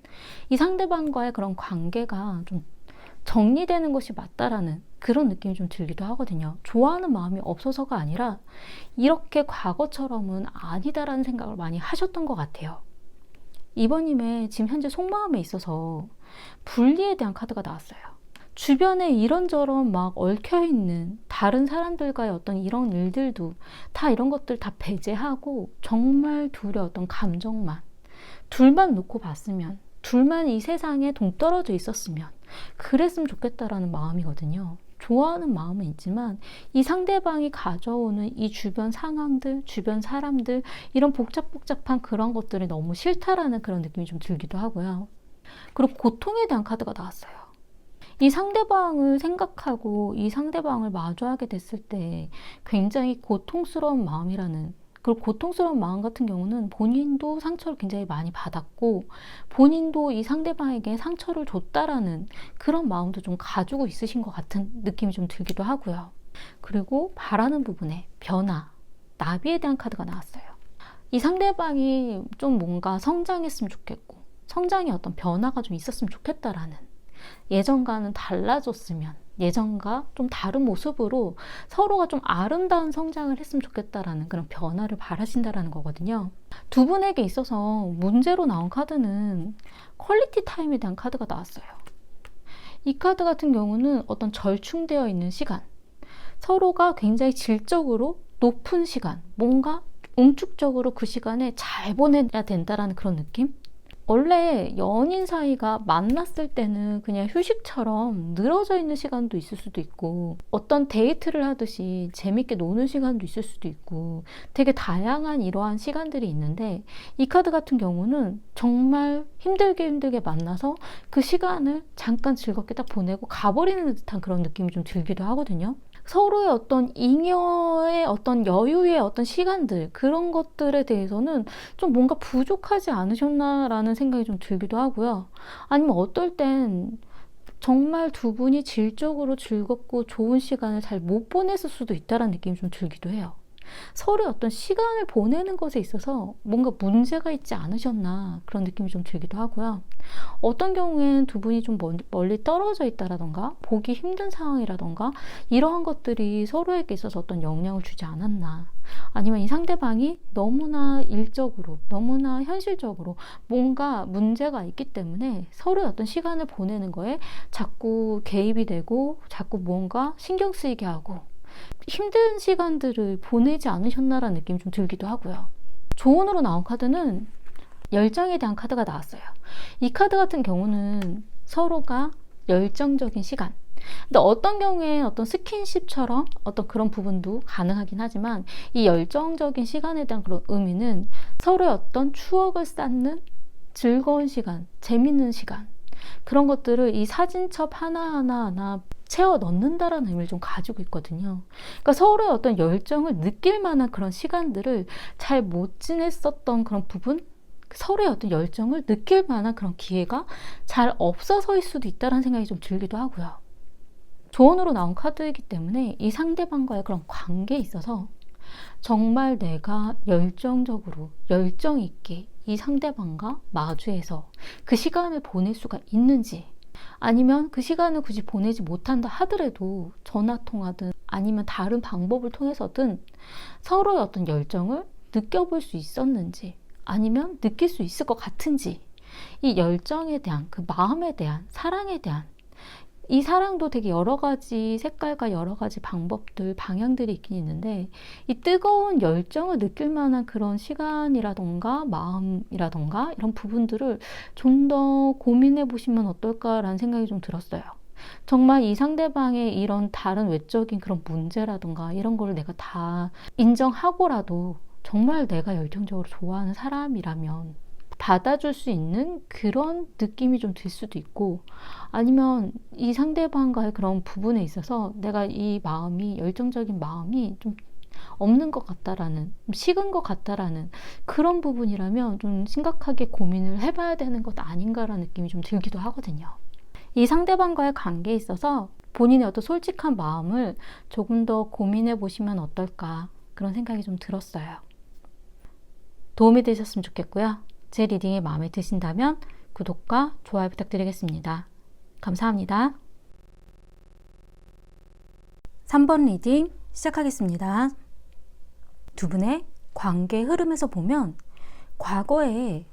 이 상대방과의 그런 관계가 좀 정리되는 것이 맞다라는 그런 느낌이 좀 들기도 하거든요. 좋아하는 마음이 없어서가 아니라 이렇게 과거처럼은 아니다라는 생각을 많이 하셨던 것 같아요. 이번님의 지금 현재 속마음에 있어서 분리에 대한 카드가 나왔어요. 주변에 이런저런 막 얽혀있는 다른 사람들과의 어떤 이런 일들도 다 이런 것들 다 배제하고 정말 둘의 어떤 감정만 둘만 놓고 봤으면, 둘만 이 세상에 동떨어져 있었으면 그랬으면 좋겠다라는 마음이거든요. 좋아하는 마음은 있지만 이 상대방이 가져오는 이 주변 상황들, 주변 사람들, 이런 복잡복잡한 그런 것들이 너무 싫다라는 그런 느낌이 좀 들기도 하고요. 그리고 고통에 대한 카드가 나왔어요. 이 상대방을 생각하고 이 상대방을 마주하게 됐을 때 굉장히 고통스러운 마음이라는, 그리고 고통스러운 마음 같은 경우는 본인도 상처를 굉장히 많이 받았고 본인도 이 상대방에게 상처를 줬다라는 그런 마음도 좀 가지고 있으신 것 같은 느낌이 좀 들기도 하고요. 그리고 바라는 부분에 변화, 나비에 대한 카드가 나왔어요. 이 상대방이 좀 뭔가 성장했으면 좋겠고 성장의 어떤 변화가 좀 있었으면 좋겠다라는, 예전과는 달라졌으면, 예전과 좀 다른 모습으로 서로가 좀 아름다운 성장을 했으면 좋겠다라는 그런 변화를 바라신다라는 거거든요. 두 분에게 있어서 문제로 나온 카드는 퀄리티 타임에 대한 카드가 나왔어요. 이 카드 같은 경우는 어떤 절충되어 있는 시간, 서로가 굉장히 질적으로 높은 시간, 뭔가 응축적으로 그 시간에 잘 보내야 된다라는 그런 느낌? 원래 연인 사이가 만났을 때는 그냥 휴식처럼 늘어져 있는 시간도 있을 수도 있고 어떤 데이트를 하듯이 재밌게 노는 시간도 있을 수도 있고 되게 다양한 이러한 시간들이 있는데, 이 카드 같은 경우는 정말 힘들게 만나서 그 시간을 잠깐 즐겁게 딱 보내고 가버리는 듯한 그런 느낌이 좀 들기도 하거든요. 서로의 어떤 잉여의 어떤 여유의 어떤 시간들, 그런 것들에 대해서는 좀 뭔가 부족하지 않으셨나라는 생각이 좀 들기도 하고요. 아니면 어떨 땐 정말 두 분이 질적으로 즐겁고 좋은 시간을 잘 못 보냈을 수도 있다는 느낌이 좀 들기도 해요. 서로의 어떤 시간을 보내는 것에 있어서 뭔가 문제가 있지 않으셨나 그런 느낌이 좀 들기도 하고요. 어떤 경우엔 두 분이 좀 멀리 떨어져 있다라던가 보기 힘든 상황이라던가 이러한 것들이 서로에게 있어서 어떤 영향을 주지 않았나, 아니면 이 상대방이 너무나 일적으로 너무나 현실적으로 뭔가 문제가 있기 때문에 서로의 어떤 시간을 보내는 거에 자꾸 개입이 되고 자꾸 뭔가 신경 쓰이게 하고 힘든 시간들을 보내지 않으셨나라는 느낌이 좀 들기도 하고요. 조언으로 나온 카드는 열정에 대한 카드가 나왔어요. 이 카드 같은 경우는 서로가 열정적인 시간, 근데 어떤 경우에 어떤 스킨십처럼 어떤 그런 부분도 가능하긴 하지만 이 열정적인 시간에 대한 그런 의미는 서로의 어떤 추억을 쌓는 즐거운 시간, 재밌는 시간, 그런 것들을 이 사진첩 하나 채워 넣는다라는 의미를 좀 가지고 있거든요. 그러니까 서로의 어떤 열정을 느낄 만한 그런 시간들을 잘 못 지냈었던 그런 부분, 서로의 어떤 열정을 느낄 만한 그런 기회가 잘 없어서일 수도 있다는 생각이 좀 들기도 하고요. 조언으로 나온 카드이기 때문에 이 상대방과의 그런 관계에 있어서 정말 내가 열정적으로 열정 있게 이 상대방과 마주해서 그 시간을 보낼 수가 있는지, 아니면 그 시간을 굳이 보내지 못한다 하더라도 전화통화든 아니면 다른 방법을 통해서든 서로의 어떤 열정을 느껴볼 수 있었는지, 아니면 느낄 수 있을 것 같은지, 이 열정에 대한, 그 마음에 대한, 사랑에 대한, 이 사랑도 되게 여러 가지 색깔과 여러 가지 방법들, 방향들이 있긴 있는데 이 뜨거운 열정을 느낄 만한 그런 시간이라던가 마음이라던가 이런 부분들을 좀 더 고민해 보시면 어떨까라는 생각이 좀 들었어요. 정말 이 상대방의 이런 다른 외적인 그런 문제라던가 이런 걸 내가 다 인정하고라도 정말 내가 열정적으로 좋아하는 사람이라면 받아줄 수 있는 그런 느낌이 좀 들 수도 있고, 아니면 이 상대방과의 그런 부분에 있어서 내가 이 마음이, 열정적인 마음이 좀 없는 것 같다라는, 좀 식은 것 같다라는 그런 부분이라면 좀 심각하게 고민을 해봐야 되는 것 아닌가라는 느낌이 좀 들기도 하거든요. 이 상대방과의 관계에 있어서 본인의 어떤 솔직한 마음을 조금 더 고민해 보시면 어떨까, 그런 생각이 좀 들었어요. 도움이 되셨으면 좋겠고요. 제 리딩이 마음에 드신다면 구독과 좋아요 부탁드리겠습니다. 감사합니다. 3번 리딩 시작하겠습니다. 두 분의 관계 흐름에서 보면 과거에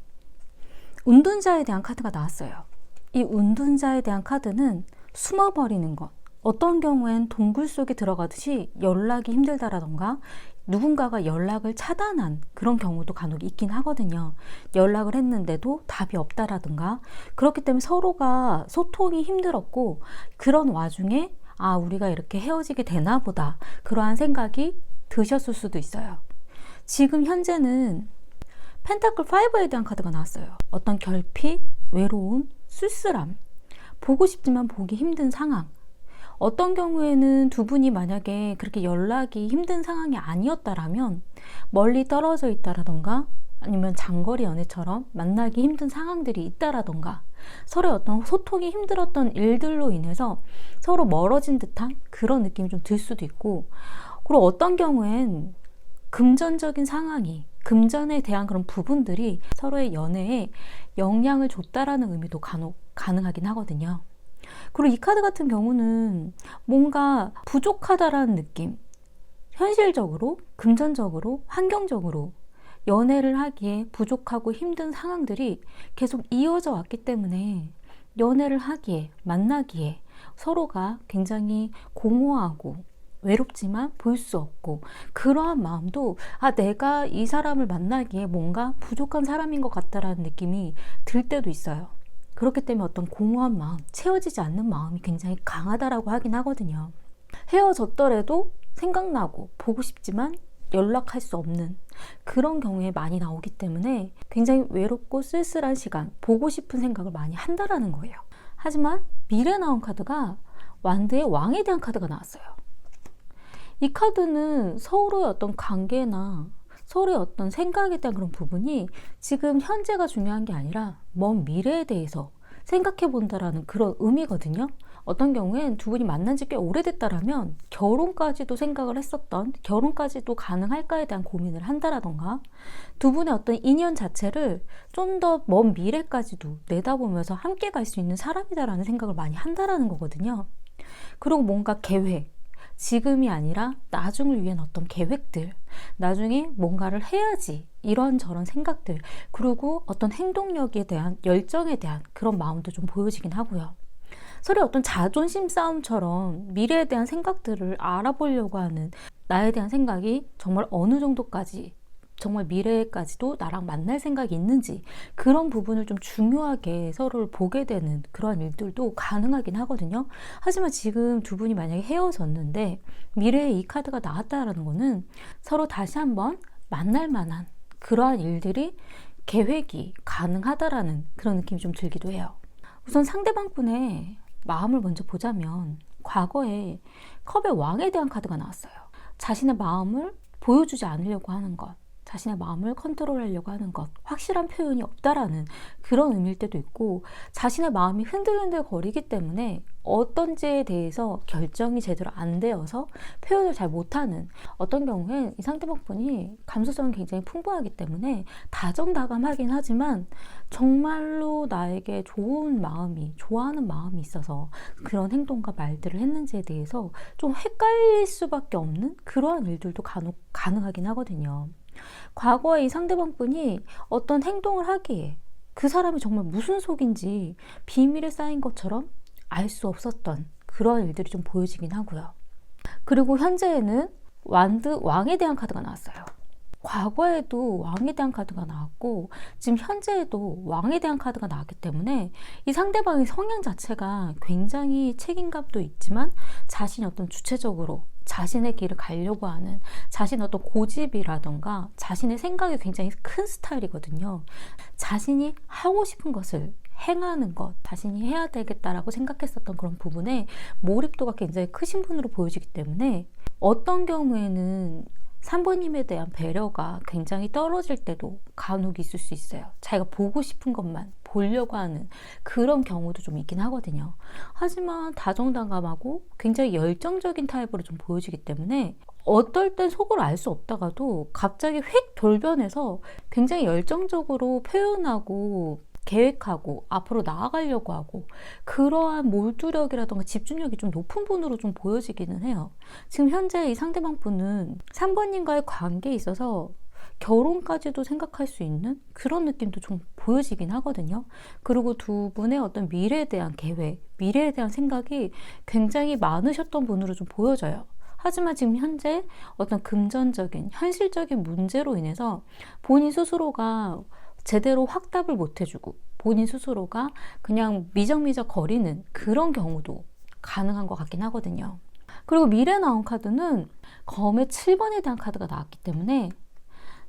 운둔자에 대한 카드가 나왔어요. 이 운둔자에 대한 카드는 숨어버리는 것. 어떤 경우엔 동굴 속에 들어가듯이 연락이 힘들다라던가 누군가가 연락을 차단한 그런 경우도 간혹 있긴 하거든요. 연락을 했는데도 답이 없다라든가 그렇기 때문에 서로가 소통이 힘들었고 그런 와중에 우리가 이렇게 헤어지게 되나 보다 그러한 생각이 드셨을 수도 있어요. 지금 현재는 펜타클 5에 대한 카드가 나왔어요. 어떤 결핍, 외로움, 쓸쓸함, 보고 싶지만 보기 힘든 상황. 어떤 경우에는 두 분이 만약에 그렇게 연락이 힘든 상황이 아니었다라면 멀리 떨어져 있다라던가 아니면 장거리 연애처럼 만나기 힘든 상황들이 있다라던가 서로의 어떤 소통이 힘들었던 일들로 인해서 서로 멀어진 듯한 그런 느낌이 좀 들 수도 있고, 그리고 어떤 경우엔 금전적인 상황이 금전에 대한 그런 부분들이 서로의 연애에 영향을 줬다라는 의미도 간혹 가능하긴 하거든요. 그리고 이 카드 같은 경우는 뭔가 부족하다라는 느낌, 현실적으로, 금전적으로, 환경적으로 연애를 하기에 부족하고 힘든 상황들이 계속 이어져 왔기 때문에 연애를 하기에, 만나기에 서로가 굉장히 공허하고 외롭지만 볼 수 없고 그러한 마음도 내가 이 사람을 만나기에 뭔가 부족한 사람인 것 같다라는 느낌이 들 때도 있어요. 그렇기 때문에 어떤 공허한 마음, 채워지지 않는 마음이 굉장히 강하다라고 하긴 하거든요. 헤어졌더라도 생각나고 보고 싶지만 연락할 수 없는 그런 경우에 많이 나오기 때문에 굉장히 외롭고 쓸쓸한 시간, 보고 싶은 생각을 많이 한다라는 거예요. 하지만 미래에 나온 카드가 완드의 왕에 대한 카드가 나왔어요. 이 카드는 서로의 어떤 관계나 서로의 어떤 생각에 대한 그런 부분이 지금 현재가 중요한 게 아니라 먼 미래에 대해서 생각해 본다라는 그런 의미거든요. 어떤 경우엔 두 분이 만난 지 꽤 오래됐다라면 결혼까지도 생각을 했었던, 결혼까지도 가능할까에 대한 고민을 한다라던가 두 분의 어떤 인연 자체를 좀 더 먼 미래까지도 내다보면서 함께 갈 수 있는 사람이다라는 생각을 많이 한다라는 거거든요. 그리고 뭔가 계획, 지금이 아니라 나중을 위한 어떤 계획들, 나중에 뭔가를 해야지 이런저런 생각들, 그리고 어떤 행동력에 대한 열정에 대한 그런 마음도 좀 보여지긴 하고요. 서로의 어떤 자존심 싸움처럼 미래에 대한 생각들을 알아보려고 하는 나에 대한 생각이 정말 어느 정도까지, 정말 미래에까지도 나랑 만날 생각이 있는지 그런 부분을 좀 중요하게 서로를 보게 되는 그런 일들도 가능하긴 하거든요. 하지만 지금 두 분이 만약에 헤어졌는데 미래에 이 카드가 나왔다라는 거는 서로 다시 한번 만날 만한 그러한 일들이 계획이 가능하다라는 그런 느낌이 좀 들기도 해요. 우선 상대방 분의 마음을 먼저 보자면 과거에 컵의 왕에 대한 카드가 나왔어요. 자신의 마음을 보여주지 않으려고 하는 것, 자신의 마음을 컨트롤하려고 하는 것, 확실한 표현이 없다라는 그런 의미일 때도 있고, 자신의 마음이 흔들흔들 거리기 때문에 어떤지에 대해서 결정이 제대로 안 되어서 표현을 잘 못하는, 어떤 경우엔 이 상대방 분이 감수성이 굉장히 풍부하기 때문에 다정다감하긴 하지만 정말로 나에게 좋은 마음이, 좋아하는 마음이 있어서 그런 행동과 말들을 했는지에 대해서 좀 헷갈릴 수밖에 없는 그러한 일들도 간혹 가능하긴 하거든요. 과거에 이 상대방 분이 어떤 행동을 하기에 그 사람이 정말 무슨 속인지 비밀에 쌓인 것처럼 알 수 없었던 그런 일들이 좀 보여지긴 하고요. 그리고 현재에는 완드 왕에 대한 카드가 나왔어요. 과거에도 왕에 대한 카드가 나왔고 지금 현재에도 왕에 대한 카드가 나왔기 때문에 이 상대방의 성향 자체가 굉장히 책임감도 있지만 자신이 어떤 주체적으로 자신의 길을 가려고 하는, 자신의 어떤 고집이라던가 자신의 생각이 굉장히 큰 스타일이거든요. 자신이 하고 싶은 것을 행하는 것, 자신이 해야 되겠다라고 생각했었던 그런 부분에 몰입도가 굉장히 크신 분으로 보여지기 때문에 어떤 경우에는 3번님에 대한 배려가 굉장히 떨어질 때도 간혹 있을 수 있어요. 자기가 보고 싶은 것만 보려고 하는 그런 경우도 좀 있긴 하거든요. 하지만 다정다감하고 굉장히 열정적인 타입으로 좀 보여지기 때문에 어떨 땐 속으로 알 수 없다가도 갑자기 휙 돌변해서 굉장히 열정적으로 표현하고 계획하고 앞으로 나아가려고 하고 그러한 몰두력이라던가 집중력이 좀 높은 분으로 좀 보여지기는 해요. 지금 현재 이 상대방 분은 3번님과의 관계에 있어서 결혼까지도 생각할 수 있는 그런 느낌도 좀 보여지긴 하거든요. 그리고 두 분의 어떤 미래에 대한 계획, 미래에 대한 생각이 굉장히 많으셨던 분으로 좀 보여져요. 하지만 지금 현재 어떤 금전적인, 현실적인 문제로 인해서 본인 스스로가 제대로 확답을 못 해주고 본인 스스로가 그냥 미적미적 거리는 그런 경우도 가능한 것 같긴 하거든요. 그리고 미래 나온 카드는 검의 7번에 대한 카드가 나왔기 때문에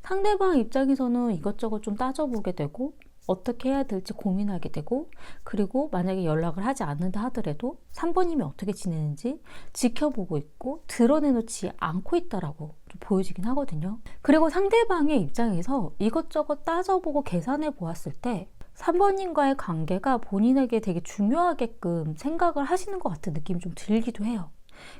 상대방 입장에서는 이것저것 좀 따져보게 되고 어떻게 해야 될지 고민하게 되고 그리고 만약에 연락을 하지 않는다 하더라도 3번님이 어떻게 지내는지 지켜보고 있고 드러내놓지 않고 있다라고 좀 보여지긴 하거든요. 그리고 상대방의 입장에서 이것저것 따져보고 계산해 보았을 때 3번님과의 관계가 본인에게 되게 중요하게끔 생각을 하시는 것 같은 느낌이 좀 들기도 해요.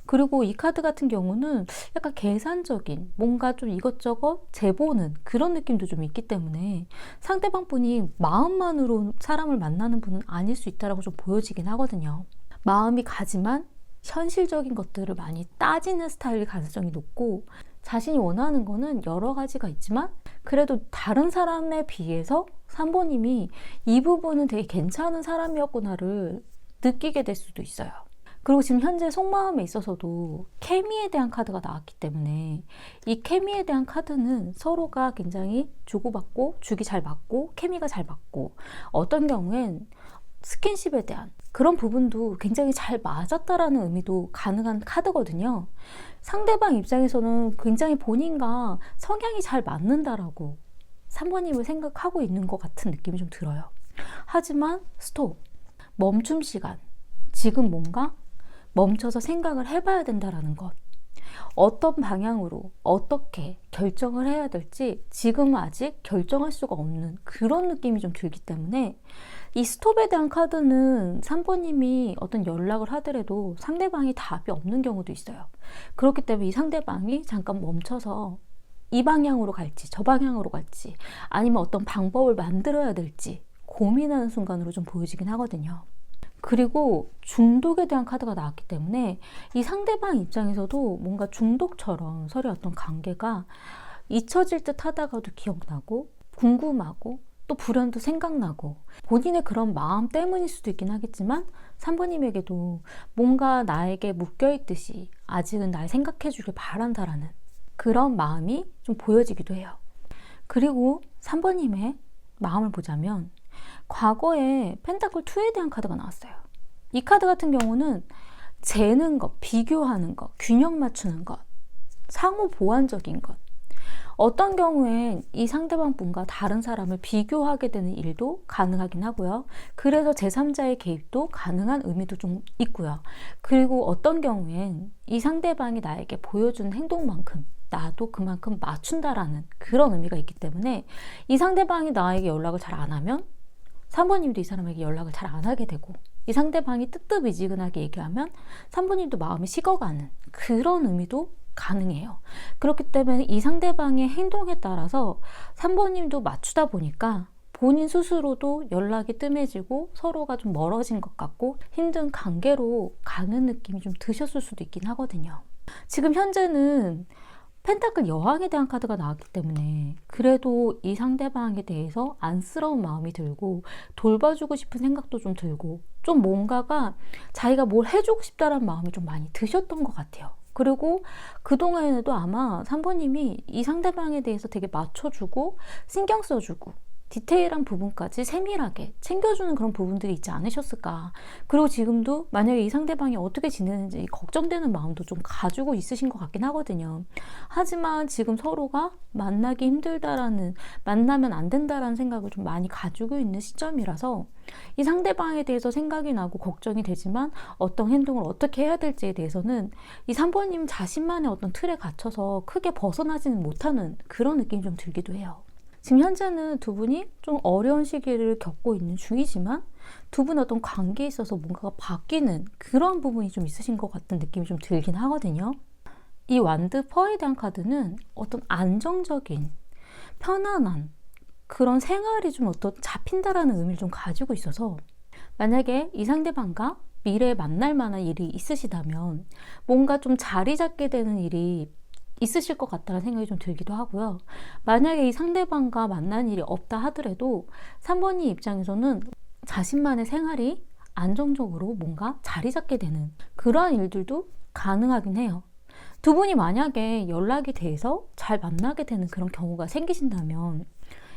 그리고 이 카드 같은 경우는 약간 계산적인 뭔가 좀 이것저것 재보는 그런 느낌도 좀 있기 때문에 상대방 분이 마음만으로 사람을 만나는 분은 아닐 수 있다고 좀 보여지긴 하거든요. 마음이 가지만 현실적인 것들을 많이 따지는 스타일일 가능성이 높고 자신이 원하는 거는 여러 가지가 있지만 그래도 다른 사람에 비해서 3번님이 이 부분은 되게 괜찮은 사람이었구나를 느끼게 될 수도 있어요. 그리고 지금 현재 속마음에 있어서도 케미에 대한 카드가 나왔기 때문에 이 케미에 대한 카드는 서로가 굉장히 주고받고 주기 잘 맞고 케미가 잘 맞고 어떤 경우엔 스킨십에 대한 그런 부분도 굉장히 잘 맞았다라는 의미도 가능한 카드거든요. 상대방 입장에서는 굉장히 본인과 성향이 잘 맞는다라고 3번님을 생각하고 있는 것 같은 느낌이 좀 들어요. 하지만 스톱, 멈춤 시간, 지금 뭔가 멈춰서 생각을 해봐야 된다라는 것. 어떤 방향으로 어떻게 결정을 해야 될지 지금은 아직 결정할 수가 없는 그런 느낌이 좀 들기 때문에 이 스톱에 대한 카드는 3번님이 어떤 연락을 하더라도 상대방이 답이 없는 경우도 있어요. 그렇기 때문에 이 상대방이 잠깐 멈춰서 이 방향으로 갈지 저 방향으로 갈지 아니면 어떤 방법을 만들어야 될지 고민하는 순간으로 좀 보여지긴 하거든요. 그리고 중독에 대한 카드가 나왔기 때문에 이 상대방 입장에서도 뭔가 중독처럼 서로의 어떤 관계가 잊혀질 듯 하다가도 기억나고 궁금하고 또 불현도 생각나고 본인의 그런 마음 때문일 수도 있긴 하겠지만 3번님에게도 뭔가 나에게 묶여있듯이 아직은 날 생각해 주길 바란다라는 그런 마음이 좀 보여지기도 해요. 그리고 3번님의 마음을 보자면 과거에 펜타클 2에 대한 카드가 나왔어요. 이 카드 같은 경우는 재는 것, 비교하는 것, 균형 맞추는 것, 상호 보완적인 것. 어떤 경우엔 이 상대방 분과 다른 사람을 비교하게 되는 일도 가능하긴 하고요. 그래서 제3자의 개입도 가능한 의미도 좀 있고요. 그리고 어떤 경우엔 이 상대방이 나에게 보여주는 행동만큼 나도 그만큼 맞춘다라는 그런 의미가 있기 때문에 이 상대방이 나에게 연락을 잘 안 하면 3번님도 이 사람에게 연락을 잘 안 하게 되고 이 상대방이 뜨뜻미지근하게 얘기하면 3번님도 마음이 식어가는 그런 의미도 가능해요. 그렇기 때문에 이 상대방의 행동에 따라서 3번님도 맞추다 보니까 본인 스스로도 연락이 뜸해지고 서로가 좀 멀어진 것 같고 힘든 관계로 가는 느낌이 좀 드셨을 수도 있긴 하거든요. 지금 현재는 펜타클 여왕에 대한 카드가 나왔기 때문에 그래도 이 상대방에 대해서 안쓰러운 마음이 들고 돌봐주고 싶은 생각도 좀 들고 좀 뭔가가 자기가 뭘 해주고 싶다는 마음이 좀 많이 드셨던 것 같아요. 그리고 그동안에도 아마 3번님이 이 상대방에 대해서 되게 맞춰주고 신경 써주고 디테일한 부분까지 세밀하게 챙겨주는 그런 부분들이 있지 않으셨을까. 그리고 지금도 만약에 이 상대방이 어떻게 지내는지 걱정되는 마음도 좀 가지고 있으신 것 같긴 하거든요. 하지만 지금 서로가 만나기 힘들다라는, 만나면 안 된다라는 생각을 좀 많이 가지고 있는 시점이라서 이 상대방에 대해서 생각이 나고 걱정이 되지만 어떤 행동을 어떻게 해야 될지에 대해서는 이 3번님 자신만의 어떤 틀에 갇혀서 크게 벗어나지는 못하는 그런 느낌이 좀 들기도 해요. 지금 현재는 두 분이 좀 어려운 시기를 겪고 있는 중이지만 두 분의 어떤 관계에 있어서 뭔가가 바뀌는 그런 부분이 좀 있으신 것 같은 느낌이 좀 들긴 하거든요. 이 완드 퍼에 대한 카드는 어떤 안정적인 편안한 그런 생활이 좀 어떤 잡힌다라는 의미를 좀 가지고 있어서, 만약에 이 상대방과 미래에 만날 만한 일이 있으시다면 뭔가 좀 자리 잡게 되는 일이 있으실 것 같다는 생각이 좀 들기도 하고요. 만약에 이 상대방과 만난 일이 없다 하더라도 3번님 입장에서는 자신만의 생활이 안정적으로 뭔가 자리 잡게 되는 그러한 일들도 가능하긴 해요. 두 분이 만약에 연락이 돼서 잘 만나게 되는 그런 경우가 생기신다면,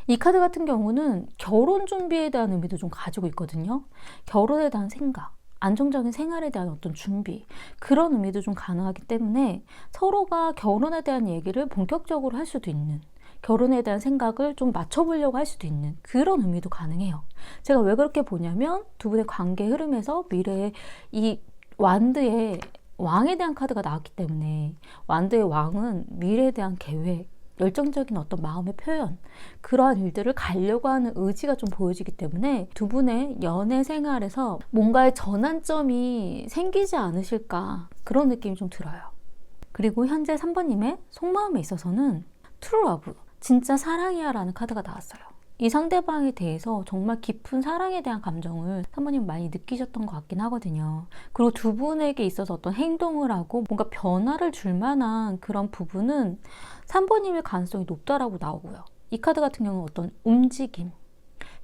이 카드 같은 경우는 결혼 준비에 대한 의미도 좀 가지고 있거든요. 결혼에 대한 생각, 안정적인 생활에 대한 어떤 준비, 그런 의미도 좀 가능하기 때문에 서로가 결혼에 대한 얘기를 본격적으로 할 수도 있는, 결혼에 대한 생각을 좀 맞춰보려고 할 수도 있는 그런 의미도 가능해요. 제가 왜 그렇게 보냐면, 두 분의 관계 흐름에서 미래에 이 완드의 왕에 대한 카드가 나왔기 때문에, 완드의 왕은 미래에 대한 계획, 열정적인 어떤 마음의 표현, 그러한 일들을 가려고 하는 의지가 좀 보여지기 때문에 두 분의 연애 생활에서 뭔가의 전환점이 생기지 않으실까, 그런 느낌이 좀 들어요. 그리고 현재 3번님의 속마음에 있어서는 트루 러브, 진짜 사랑이야 라는 카드가 나왔어요. 이 상대방에 대해서 정말 깊은 사랑에 대한 감정을 3번님 많이 느끼셨던 것 같긴 하거든요. 그리고 두 분에게 있어서 어떤 행동을 하고 뭔가 변화를 줄 만한 그런 부분은 3번님의 가능성이 높다라고 나오고요. 이 카드 같은 경우는 어떤 움직임,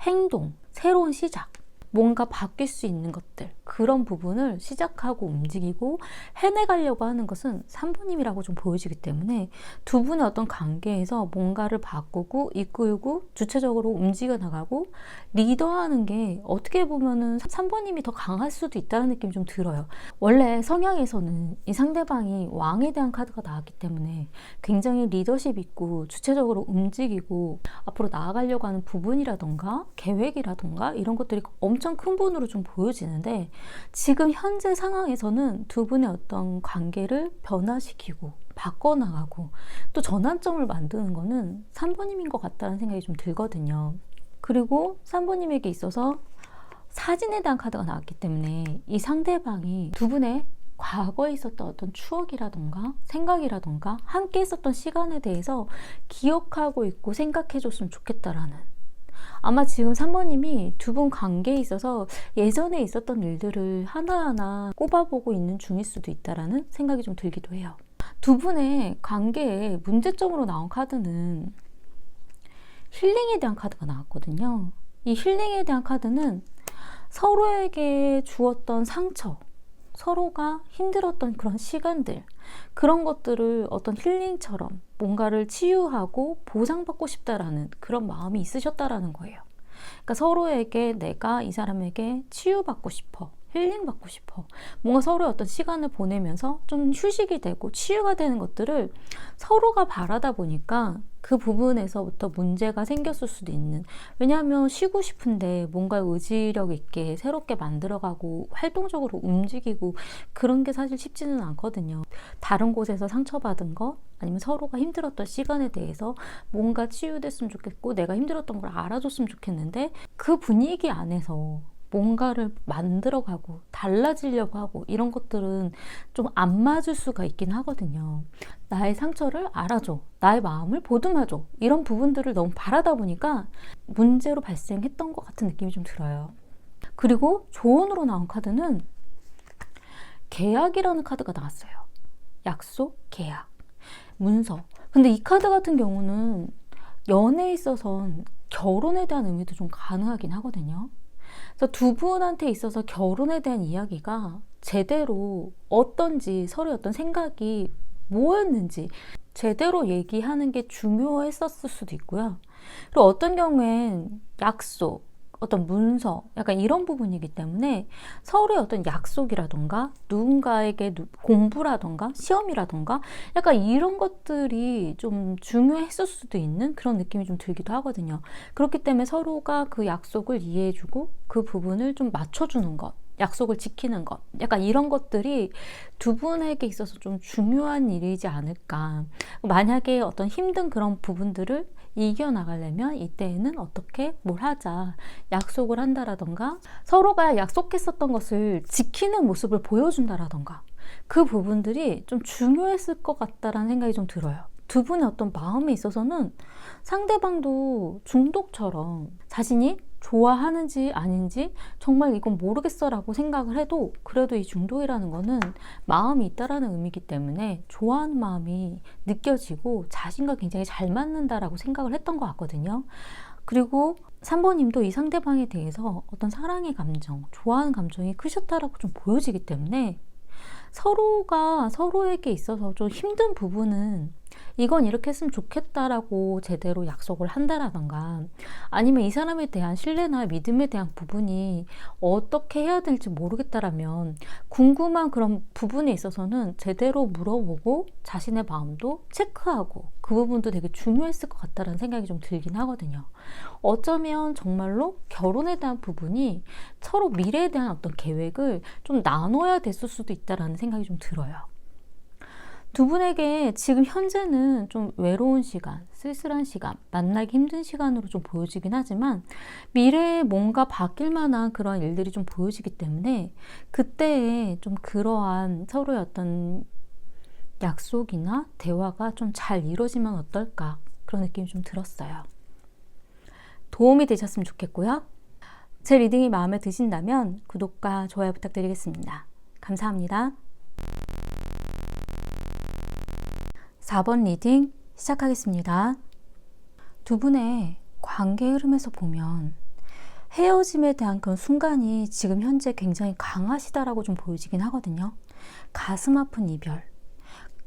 행동, 새로운 시작, 뭔가 바뀔 수 있는 것들, 그런 부분을 시작하고 움직이고 해내가려고 하는 것은 3번님이라고 좀 보여지기 때문에, 두 분의 어떤 관계에서 뭔가를 바꾸고 이끌고 주체적으로 움직여 나가고 리더하는 게 어떻게 보면은 3번님이 더 강할 수도 있다는 느낌이 좀 들어요. 원래 성향에서는 이 상대방이 왕에 대한 카드가 나왔기 때문에 굉장히 리더십 있고 주체적으로 움직이고 앞으로 나아가려고 하는 부분이라던가 계획이라던가 이런 것들이 엄청 큰 분으로 좀 보여지는데, 지금 현재 상황에서는 두 분의 어떤 관계를 변화시키고 바꿔나가고 또 전환점을 만드는 거는 3번님인 것 같다는 생각이 좀 들거든요. 그리고 3번님에게 있어서 사진에 대한 카드가 나왔기 때문에 이 상대방이 두 분의 과거에 있었던 어떤 추억이라던가 생각이라던가 함께 있었던 시간에 대해서 기억하고 있고 생각해 줬으면 좋겠다라는, 아마 지금 3번님이 두 분 관계에 있어서 예전에 있었던 일들을 하나하나 꼽아보고 있는 중일 수도 있다라는 생각이 좀 들기도 해요. 두 분의 관계에 문제점으로 나온 카드는 힐링에 대한 카드가 나왔거든요. 이 힐링에 대한 카드는 서로에게 주었던 상처, 서로가 힘들었던 그런 시간들, 그런 것들을 어떤 힐링처럼 뭔가를 치유하고 보상받고 싶다라는 그런 마음이 있으셨다라는 거예요. 그러니까 서로에게 내가 이 사람에게 치유받고 싶어, 힐링받고 싶어, 뭔가 서로의 어떤 시간을 보내면서 좀 휴식이 되고 치유가 되는 것들을 서로가 바라다 보니까 그 부분에서부터 문제가 생겼을 수도 있는, 왜냐하면 쉬고 싶은데 뭔가 의지력 있게 새롭게 만들어가고 활동적으로 움직이고 그런 게 사실 쉽지는 않거든요. 다른 곳에서 상처받은 것, 아니면 서로가 힘들었던 시간에 대해서 뭔가 치유됐으면 좋겠고 내가 힘들었던 걸 알아줬으면 좋겠는데, 그 분위기 안에서 뭔가를 만들어가고 달라지려고 하고 이런 것들은 좀 안 맞을 수가 있긴 하거든요. 나의 상처를 알아줘, 나의 마음을 보듬어줘, 이런 부분들을 너무 바라다 보니까 문제로 발생했던 것 같은 느낌이 좀 들어요. 그리고 조언으로 나온 카드는 계약이라는 카드가 나왔어요. 약속, 계약, 문서. 근데 이 카드 같은 경우는 연애에 있어서는 결혼에 대한 의미도 좀 가능하긴 하거든요. 그래서 두 분한테 있어서 결혼에 대한 이야기가 제대로 어떤지, 서로의 어떤 생각이 뭐였는지 제대로 얘기하는 게 중요했었을 수도 있고요. 그리고 어떤 경우엔 약속, 어떤 문서, 약간 이런 부분이기 때문에 서로의 어떤 약속이라던가 누군가에게 공부라던가 시험이라던가 약간 이런 것들이 좀 중요했을 수도 있는 그런 느낌이 좀 들기도 하거든요. 그렇기 때문에 서로가 그 약속을 이해해주고 그 부분을 좀 맞춰주는 것, 약속을 지키는 것, 약간 이런 것들이 두 분에게 있어서 좀 중요한 일이지 않을까. 만약에 어떤 힘든 그런 부분들을 이겨나가려면 이때에는 어떻게 뭘 하자, 약속을 한다라던가 서로가 약속했었던 것을 지키는 모습을 보여준다라던가 그 부분들이 좀 중요했을 것 같다라는 생각이 좀 들어요. 두 분의 어떤 마음에 있어서는 상대방도 중독처럼 자신이 좋아하는지 아닌지 정말 이건 모르겠어 라고 생각을 해도 그래도 이 중독이라는 거는 마음이 있다라는 의미이기 때문에 좋아하는 마음이 느껴지고 자신과 굉장히 잘 맞는다라고 생각을 했던 것 같거든요. 그리고 3번님도 이 상대방에 대해서 어떤 사랑의 감정, 좋아하는 감정이 크셨다라고 좀 보여지기 때문에 서로가 서로에게 있어서 좀 힘든 부분은 이건 이렇게 했으면 좋겠다라고 제대로 약속을 한다라던가 아니면 이 사람에 대한 신뢰나 믿음에 대한 부분이 어떻게 해야 될지 모르겠다라면 궁금한 그런 부분에 있어서는 제대로 물어보고 자신의 마음도 체크하고 그 부분도 되게 중요했을 것 같다라는 생각이 좀 들긴 하거든요. 어쩌면 정말로 결혼에 대한 부분이 서로 미래에 대한 어떤 계획을 좀 나눠야 됐을 수도 있다라는 생각이 좀 들어요. 두 분에게 지금 현재는 좀 외로운 시간, 쓸쓸한 시간, 만나기 힘든 시간으로 좀 보여지긴 하지만 미래에 뭔가 바뀔 만한 그런 일들이 좀 보여지기 때문에 그때에 좀 그러한 서로의 어떤 약속이나 대화가 좀 잘 이루어지면 어떨까 그런 느낌이 좀 들었어요. 도움이 되셨으면 좋겠고요. 제 리딩이 마음에 드신다면 구독과 좋아요 부탁드리겠습니다. 감사합니다. 4번 리딩 시작하겠습니다. 두 분의 관계 흐름에서 보면 헤어짐에 대한 그런 순간이 지금 현재 굉장히 강하시다라고 좀 보여지긴 하거든요. 가슴 아픈 이별.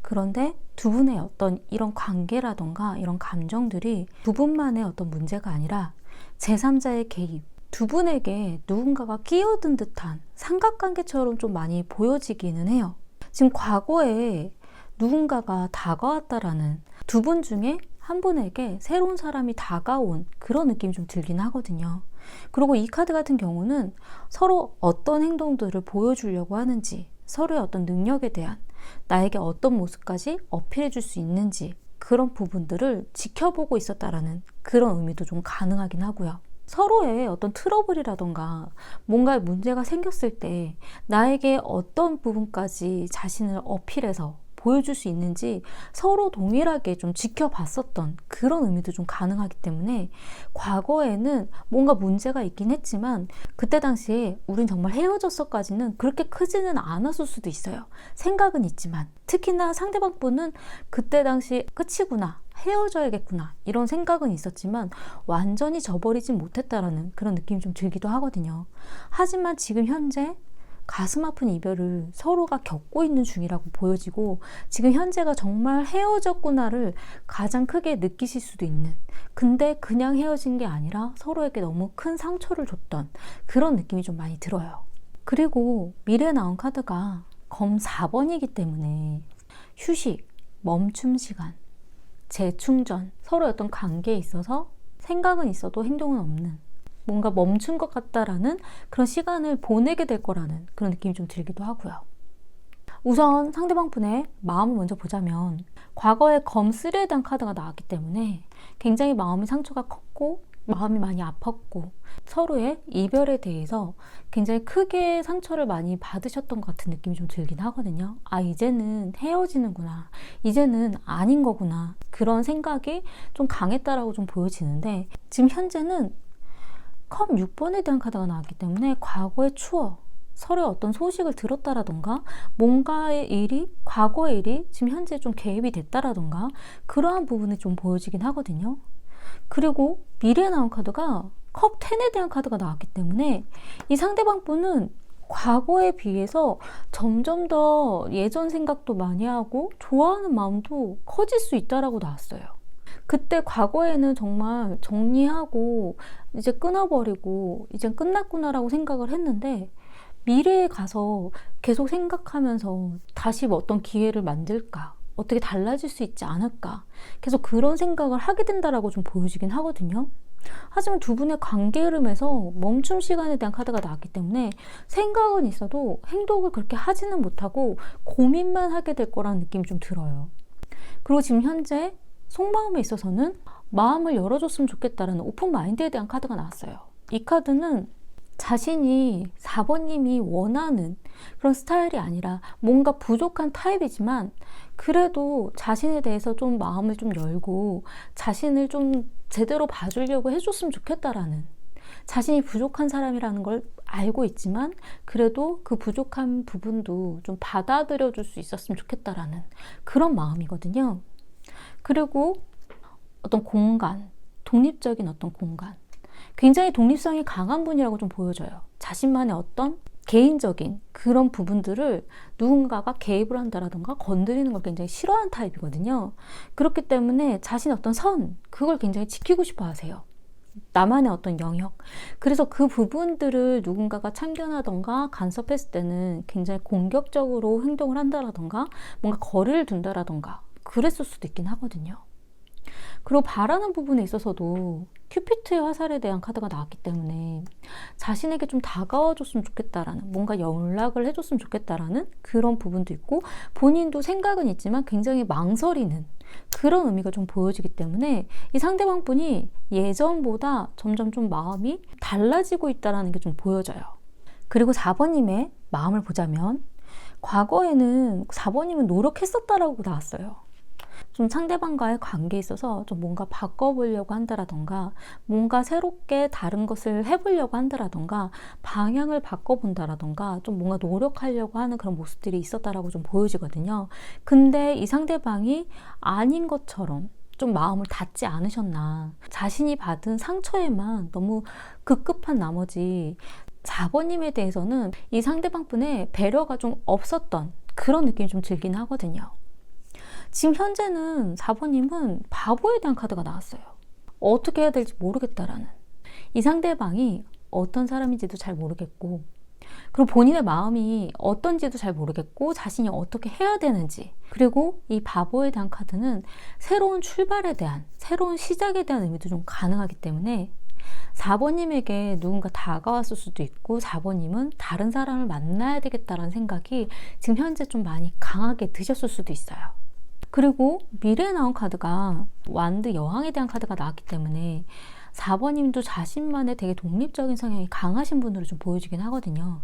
그런데 두 분의 어떤 이런 관계라던가 이런 감정들이 두 분만의 어떤 문제가 아니라 제3자의 개입, 두 분에게 누군가가 끼어든 듯한 삼각관계처럼 좀 많이 보여지기는 해요. 지금 과거에 누군가가 다가왔다라는 두 분 중에 한 분에게 새로운 사람이 다가온 그런 느낌이 좀 들긴 하거든요. 그리고 이 카드 같은 경우는 서로 어떤 행동들을 보여주려고 하는지, 서로의 어떤 능력에 대한 나에게 어떤 모습까지 어필해 줄 수 있는지 그런 부분들을 지켜보고 있었다라는 그런 의미도 좀 가능하긴 하고요. 서로의 어떤 트러블이라던가 뭔가 문제가 생겼을 때 나에게 어떤 부분까지 자신을 어필해서 보여줄 수 있는지 서로 동일하게 좀 지켜봤었던 그런 의미도 좀 가능하기 때문에 과거에는 뭔가 문제가 있긴 했지만 그때 당시에 우린 정말 헤어졌어까지는 그렇게 크지는 않았을 수도 있어요. 생각은 있지만 특히나 상대방 분은 그때 당시 끝이구나, 헤어져야겠구나 이런 생각은 있었지만 완전히 저버리진 못했다라는 그런 느낌이 좀 들기도 하거든요. 하지만 지금 현재 가슴 아픈 이별을 서로가 겪고 있는 중이라고 보여지고 지금 현재가 정말 헤어졌구나를 가장 크게 느끼실 수도 있는, 근데 그냥 헤어진 게 아니라 서로에게 너무 큰 상처를 줬던 그런 느낌이 좀 많이 들어요. 그리고 미래에 나온 카드가 검 4번이기 때문에 휴식, 멈춤 시간, 재충전, 서로의 어떤 관계에 있어서 생각은 있어도 행동은 없는, 뭔가 멈춘 것 같다라는 그런 시간을 보내게 될 거라는 그런 느낌이 좀 들기도 하고요. 우선 상대방 분의 마음을 먼저 보자면 과거에 검 3에 대한 카드가 나왔기 때문에 굉장히 마음의 상처가 컸고 마음이 많이 아팠고 서로의 이별에 대해서 굉장히 크게 상처를 많이 받으셨던 것 같은 느낌이 좀 들긴 하거든요. 아, 이제는 헤어지는구나, 이제는 아닌 거구나, 그런 생각이 좀 강했다라고 좀 보여지는데 지금 현재는 컵 6번에 대한 카드가 나왔기 때문에 과거의 추억, 서로의 어떤 소식을 들었다라던가 뭔가의 일이, 과거의 일이 지금 현재 좀 개입이 됐다라던가 그러한 부분이 좀 보여지긴 하거든요. 그리고 미래에 나온 카드가 컵 10에 대한 카드가 나왔기 때문에 이 상대방 분은 과거에 비해서 점점 더 예전 생각도 많이 하고 좋아하는 마음도 커질 수 있다라고 나왔어요. 그때 과거에는 정말 정리하고 이제 끊어버리고 이젠 끝났구나라고 생각을 했는데 미래에 가서 계속 생각하면서 다시 뭐 어떤 기회를 만들까, 어떻게 달라질 수 있지 않을까, 계속 그런 생각을 하게 된다라고 좀 보여지긴 하거든요. 하지만 두 분의 관계 흐름에서 멈춤 시간에 대한 카드가 나왔기 때문에 생각은 있어도 행동을 그렇게 하지는 못하고 고민만 하게 될 거라는 느낌이 좀 들어요. 그리고 지금 현재 속마음에 있어서는 마음을 열어줬으면 좋겠다라는 오픈 마인드에 대한 카드가 나왔어요. 이 카드는 자신이 4번님이 원하는 그런 스타일이 아니라 뭔가 부족한 타입이지만 그래도 자신에 대해서 좀 마음을 좀 열고 자신을 좀 제대로 봐주려고 해줬으면 좋겠다라는, 자신이 부족한 사람이라는 걸 알고 있지만 그래도 그 부족한 부분도 좀 받아들여 줄 수 있었으면 좋겠다라는 그런 마음이거든요. 그리고 어떤 공간, 독립적인 어떤 공간, 굉장히 독립성이 강한 분이라고 좀 보여져요. 자신만의 어떤 개인적인 그런 부분들을 누군가가 개입을 한다라던가 건드리는 걸 굉장히 싫어하는 타입이거든요. 그렇기 때문에 자신의 어떤 선, 그걸 굉장히 지키고 싶어 하세요. 나만의 어떤 영역. 그래서 그 부분들을 누군가가 참견하던가 간섭했을 때는 굉장히 공격적으로 행동을 한다라던가 뭔가 거리를 둔다라던가 그랬을 수도 있긴 하거든요. 그리고 바라는 부분에 있어서도 큐피트의 화살에 대한 카드가 나왔기 때문에 자신에게 좀 다가와줬으면 좋겠다라는, 뭔가 연락을 해줬으면 좋겠다라는 그런 부분도 있고, 본인도 생각은 있지만 굉장히 망설이는 그런 의미가 좀 보여지기 때문에 이 상대방 분이 예전보다 점점 좀 마음이 달라지고 있다는 게 좀 보여져요. 그리고 4번님의 마음을 보자면 과거에는 4번님은 노력했었다라고 나왔어요. 좀 상대방과의 관계에 있어서 좀 뭔가 바꿔보려고 한다라던가 뭔가 새롭게 다른 것을 해보려고 한다라던가 방향을 바꿔본다라던가 좀 뭔가 노력하려고 하는 그런 모습들이 있었다라고 좀 보여지거든요. 근데 이 상대방이 아닌 것처럼 좀 마음을 닫지 않으셨나, 자신이 받은 상처에만 너무 급급한 나머지 4번님에 대해서는 이 상대방 분의 배려가 좀 없었던 그런 느낌이 좀 들긴 하거든요. 지금 현재는 4번님은 바보에 대한 카드가 나왔어요. 어떻게 해야 될지 모르겠다라는, 이 상대방이 어떤 사람인지도 잘 모르겠고 그리고 본인의 마음이 어떤지도 잘 모르겠고 자신이 어떻게 해야 되는지, 그리고 이 바보에 대한 카드는 새로운 출발에 대한, 새로운 시작에 대한 의미도 좀 가능하기 때문에 4번님에게 누군가 다가왔을 수도 있고 4번님은 다른 사람을 만나야 되겠다라는 생각이 지금 현재 좀 많이 강하게 드셨을 수도 있어요. 그리고 미래에 나온 카드가 완드 여왕에 대한 카드가 나왔기 때문에 4번님도 자신만의 되게 독립적인 성향이 강하신 분으로 좀 보여지긴 하거든요.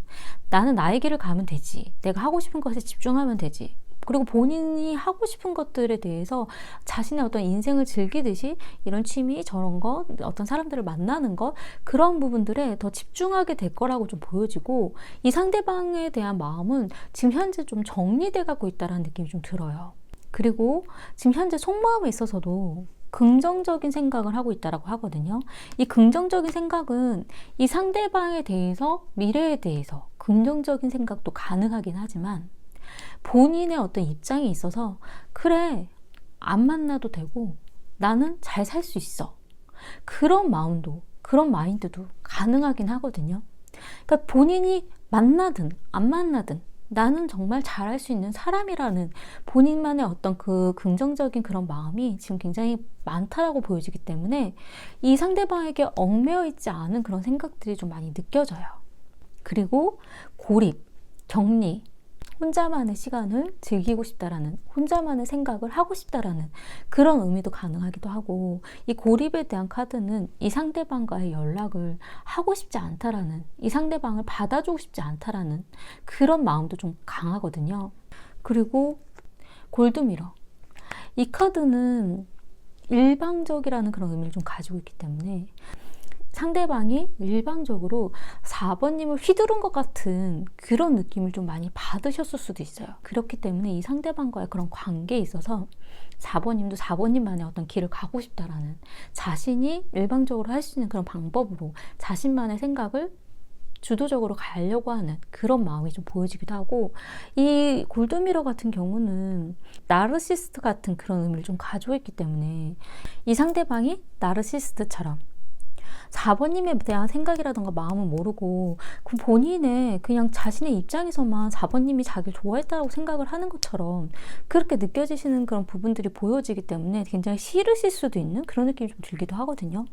나는 나의 길을 가면 되지, 내가 하고 싶은 것에 집중하면 되지, 그리고 본인이 하고 싶은 것들에 대해서 자신의 어떤 인생을 즐기듯이 이런 취미, 저런 것, 어떤 사람들을 만나는 것, 그런 부분들에 더 집중하게 될 거라고 좀 보여지고, 이 상대방에 대한 마음은 지금 현재 좀 정리돼 가고 있다는 느낌이 좀 들어요. 그리고 지금 현재 속마음에 있어서도 긍정적인 생각을 하고 있다라고 하거든요. 이 긍정적인 생각은 이 상대방에 대해서, 미래에 대해서 긍정적인 생각도 가능하긴 하지만 본인의 어떤 입장에 있어서 그래, 안 만나도 되고 나는 잘 살 수 있어, 그런 마음도, 그런 마인드도 가능하긴 하거든요. 그러니까 본인이 만나든 안 만나든 나는 정말 잘할 수 있는 사람이라는 본인만의 어떤 그 긍정적인 그런 마음이 지금 굉장히 많다라고 보여지기 때문에 이 상대방에게 얽매여 있지 않은 그런 생각들이 좀 많이 느껴져요. 그리고 고립, 격리, 혼자만의 시간을 즐기고 싶다라는, 혼자만의 생각을 하고 싶다라는 그런 의미도 가능하기도 하고, 이 고립에 대한 카드는 이 상대방과의 연락을 하고 싶지 않다라는, 이 상대방을 받아주고 싶지 않다라는 그런 마음도 좀 강하거든요. 그리고 골드미러, 이 카드는 일방적이라는 그런 의미를 좀 가지고 있기 때문에 상대방이 일방적으로 4번님을 휘두른 것 같은 그런 느낌을 좀 많이 받으셨을 수도 있어요. 그렇기 때문에 이 상대방과의 그런 관계에 있어서 4번님도 4번님만의 어떤 길을 가고 싶다라는, 자신이 일방적으로 할 수 있는 그런 방법으로 자신만의 생각을 주도적으로 가려고 하는 그런 마음이 좀 보여지기도 하고, 이 골드미러 같은 경우는 나르시스트 같은 그런 의미를 좀 가지고 있기 때문에 이 상대방이 나르시스트처럼 4번님에 대한 생각이라던가 마음은 모르고 그 본인의 그냥 자신의 입장에서만 4번님이 자기를 좋아했다고 생각을 하는 것처럼 그렇게 느껴지시는 그런 부분들이 보여지기 때문에 굉장히 싫으실 수도 있는 그런 느낌이 좀 들기도 하거든요.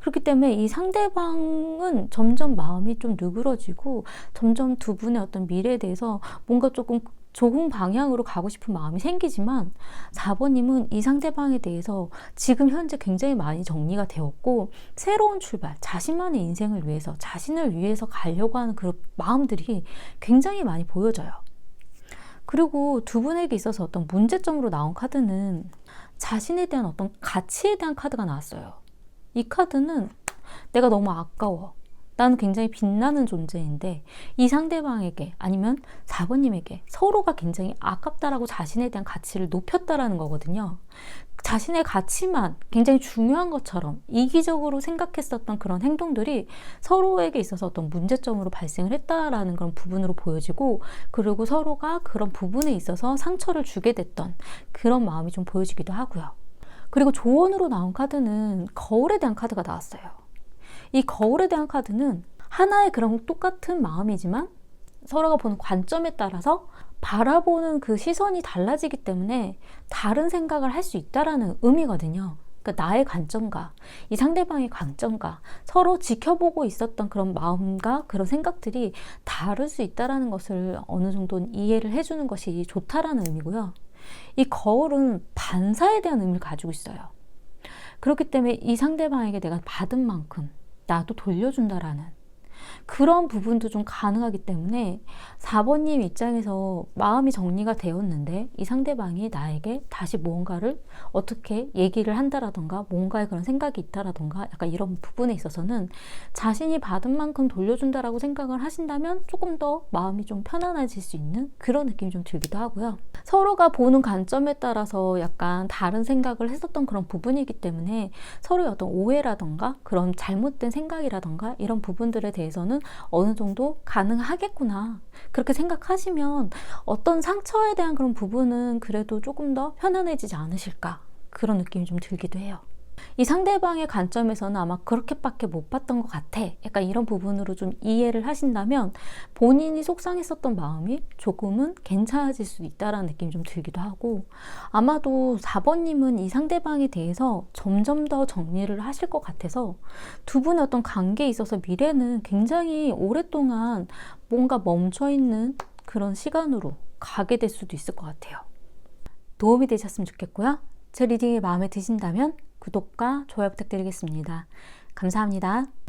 그렇기 때문에 이 상대방은 점점 마음이 좀 누그러지고 점점 두 분의 어떤 미래에 대해서 뭔가 조금 좋은 방향으로 가고 싶은 마음이 생기지만 4번님은 이 상대방에 대해서 지금 현재 굉장히 많이 정리가 되었고 새로운 출발, 자신만의 인생을 위해서, 자신을 위해서 가려고 하는 그런 마음들이 굉장히 많이 보여져요. 그리고 두 분에게 있어서 어떤 문제점으로 나온 카드는 자신에 대한 어떤 가치에 대한 카드가 나왔어요. 이 카드는 내가 너무 아까워. 나는 굉장히 빛나는 존재인데 이 상대방에게 아니면 4번님에게 서로가 굉장히 아깝다라고 자신에 대한 가치를 높였다라는 거거든요. 자신의 가치만 굉장히 중요한 것처럼 이기적으로 생각했었던 그런 행동들이 서로에게 있어서 어떤 문제점으로 발생을 했다라는 그런 부분으로 보여지고, 그리고 서로가 그런 부분에 있어서 상처를 주게 됐던 그런 마음이 좀 보여지기도 하고요. 그리고 조언으로 나온 카드는 거울에 대한 카드가 나왔어요. 이 거울에 대한 카드는 하나의 그런 똑같은 마음이지만 서로가 보는 관점에 따라서 바라보는 그 시선이 달라지기 때문에 다른 생각을 할 수 있다라는 의미거든요. 그러니까 나의 관점과 이 상대방의 관점과 서로 지켜보고 있었던 그런 마음과 그런 생각들이 다를 수 있다라는 것을 어느 정도는 이해를 해주는 것이 좋다라는 의미고요. 이 거울은 반사에 대한 의미를 가지고 있어요. 그렇기 때문에 이 상대방에게 내가 받은 만큼 나도 돌려준다라는 그런 부분도 좀 가능하기 때문에 4번님 입장에서 마음이 정리가 되었는데 이 상대방이 나에게 다시 무언가를 어떻게 얘기를 한다라던가 뭔가의 그런 생각이 있다라던가 약간 이런 부분에 있어서는 자신이 받은 만큼 돌려준다라고 생각을 하신다면 조금 더 마음이 좀 편안해질 수 있는 그런 느낌이 좀 들기도 하고요. 서로가 보는 관점에 따라서 약간 다른 생각을 했었던 그런 부분이기 때문에 서로의 어떤 오해라던가 그런 잘못된 생각이라던가 이런 부분들에 대해서는 어느 정도 가능하겠구나 그렇게 생각하시면 어떤 상처에 대한 그런 부분은 그래도 조금 더 편안해지지 않으실까 그런 느낌이 좀 들기도 해요. 이 상대방의 관점에서는 아마 그렇게밖에 못 봤던 것 같아 약간 이런 부분으로 좀 이해를 하신다면 본인이 속상했었던 마음이 조금은 괜찮아질 수 있다라는 느낌이 좀 들기도 하고, 아마도 4번님은 이 상대방에 대해서 점점 더 정리를 하실 것 같아서 두 분의 어떤 관계에 있어서 미래는 굉장히 오랫동안 뭔가 멈춰있는 그런 시간으로 가게 될 수도 있을 것 같아요. 도움이 되셨으면 좋겠고요. 제 리딩이 마음에 드신다면 구독과 좋아요 부탁드리겠습니다. 감사합니다.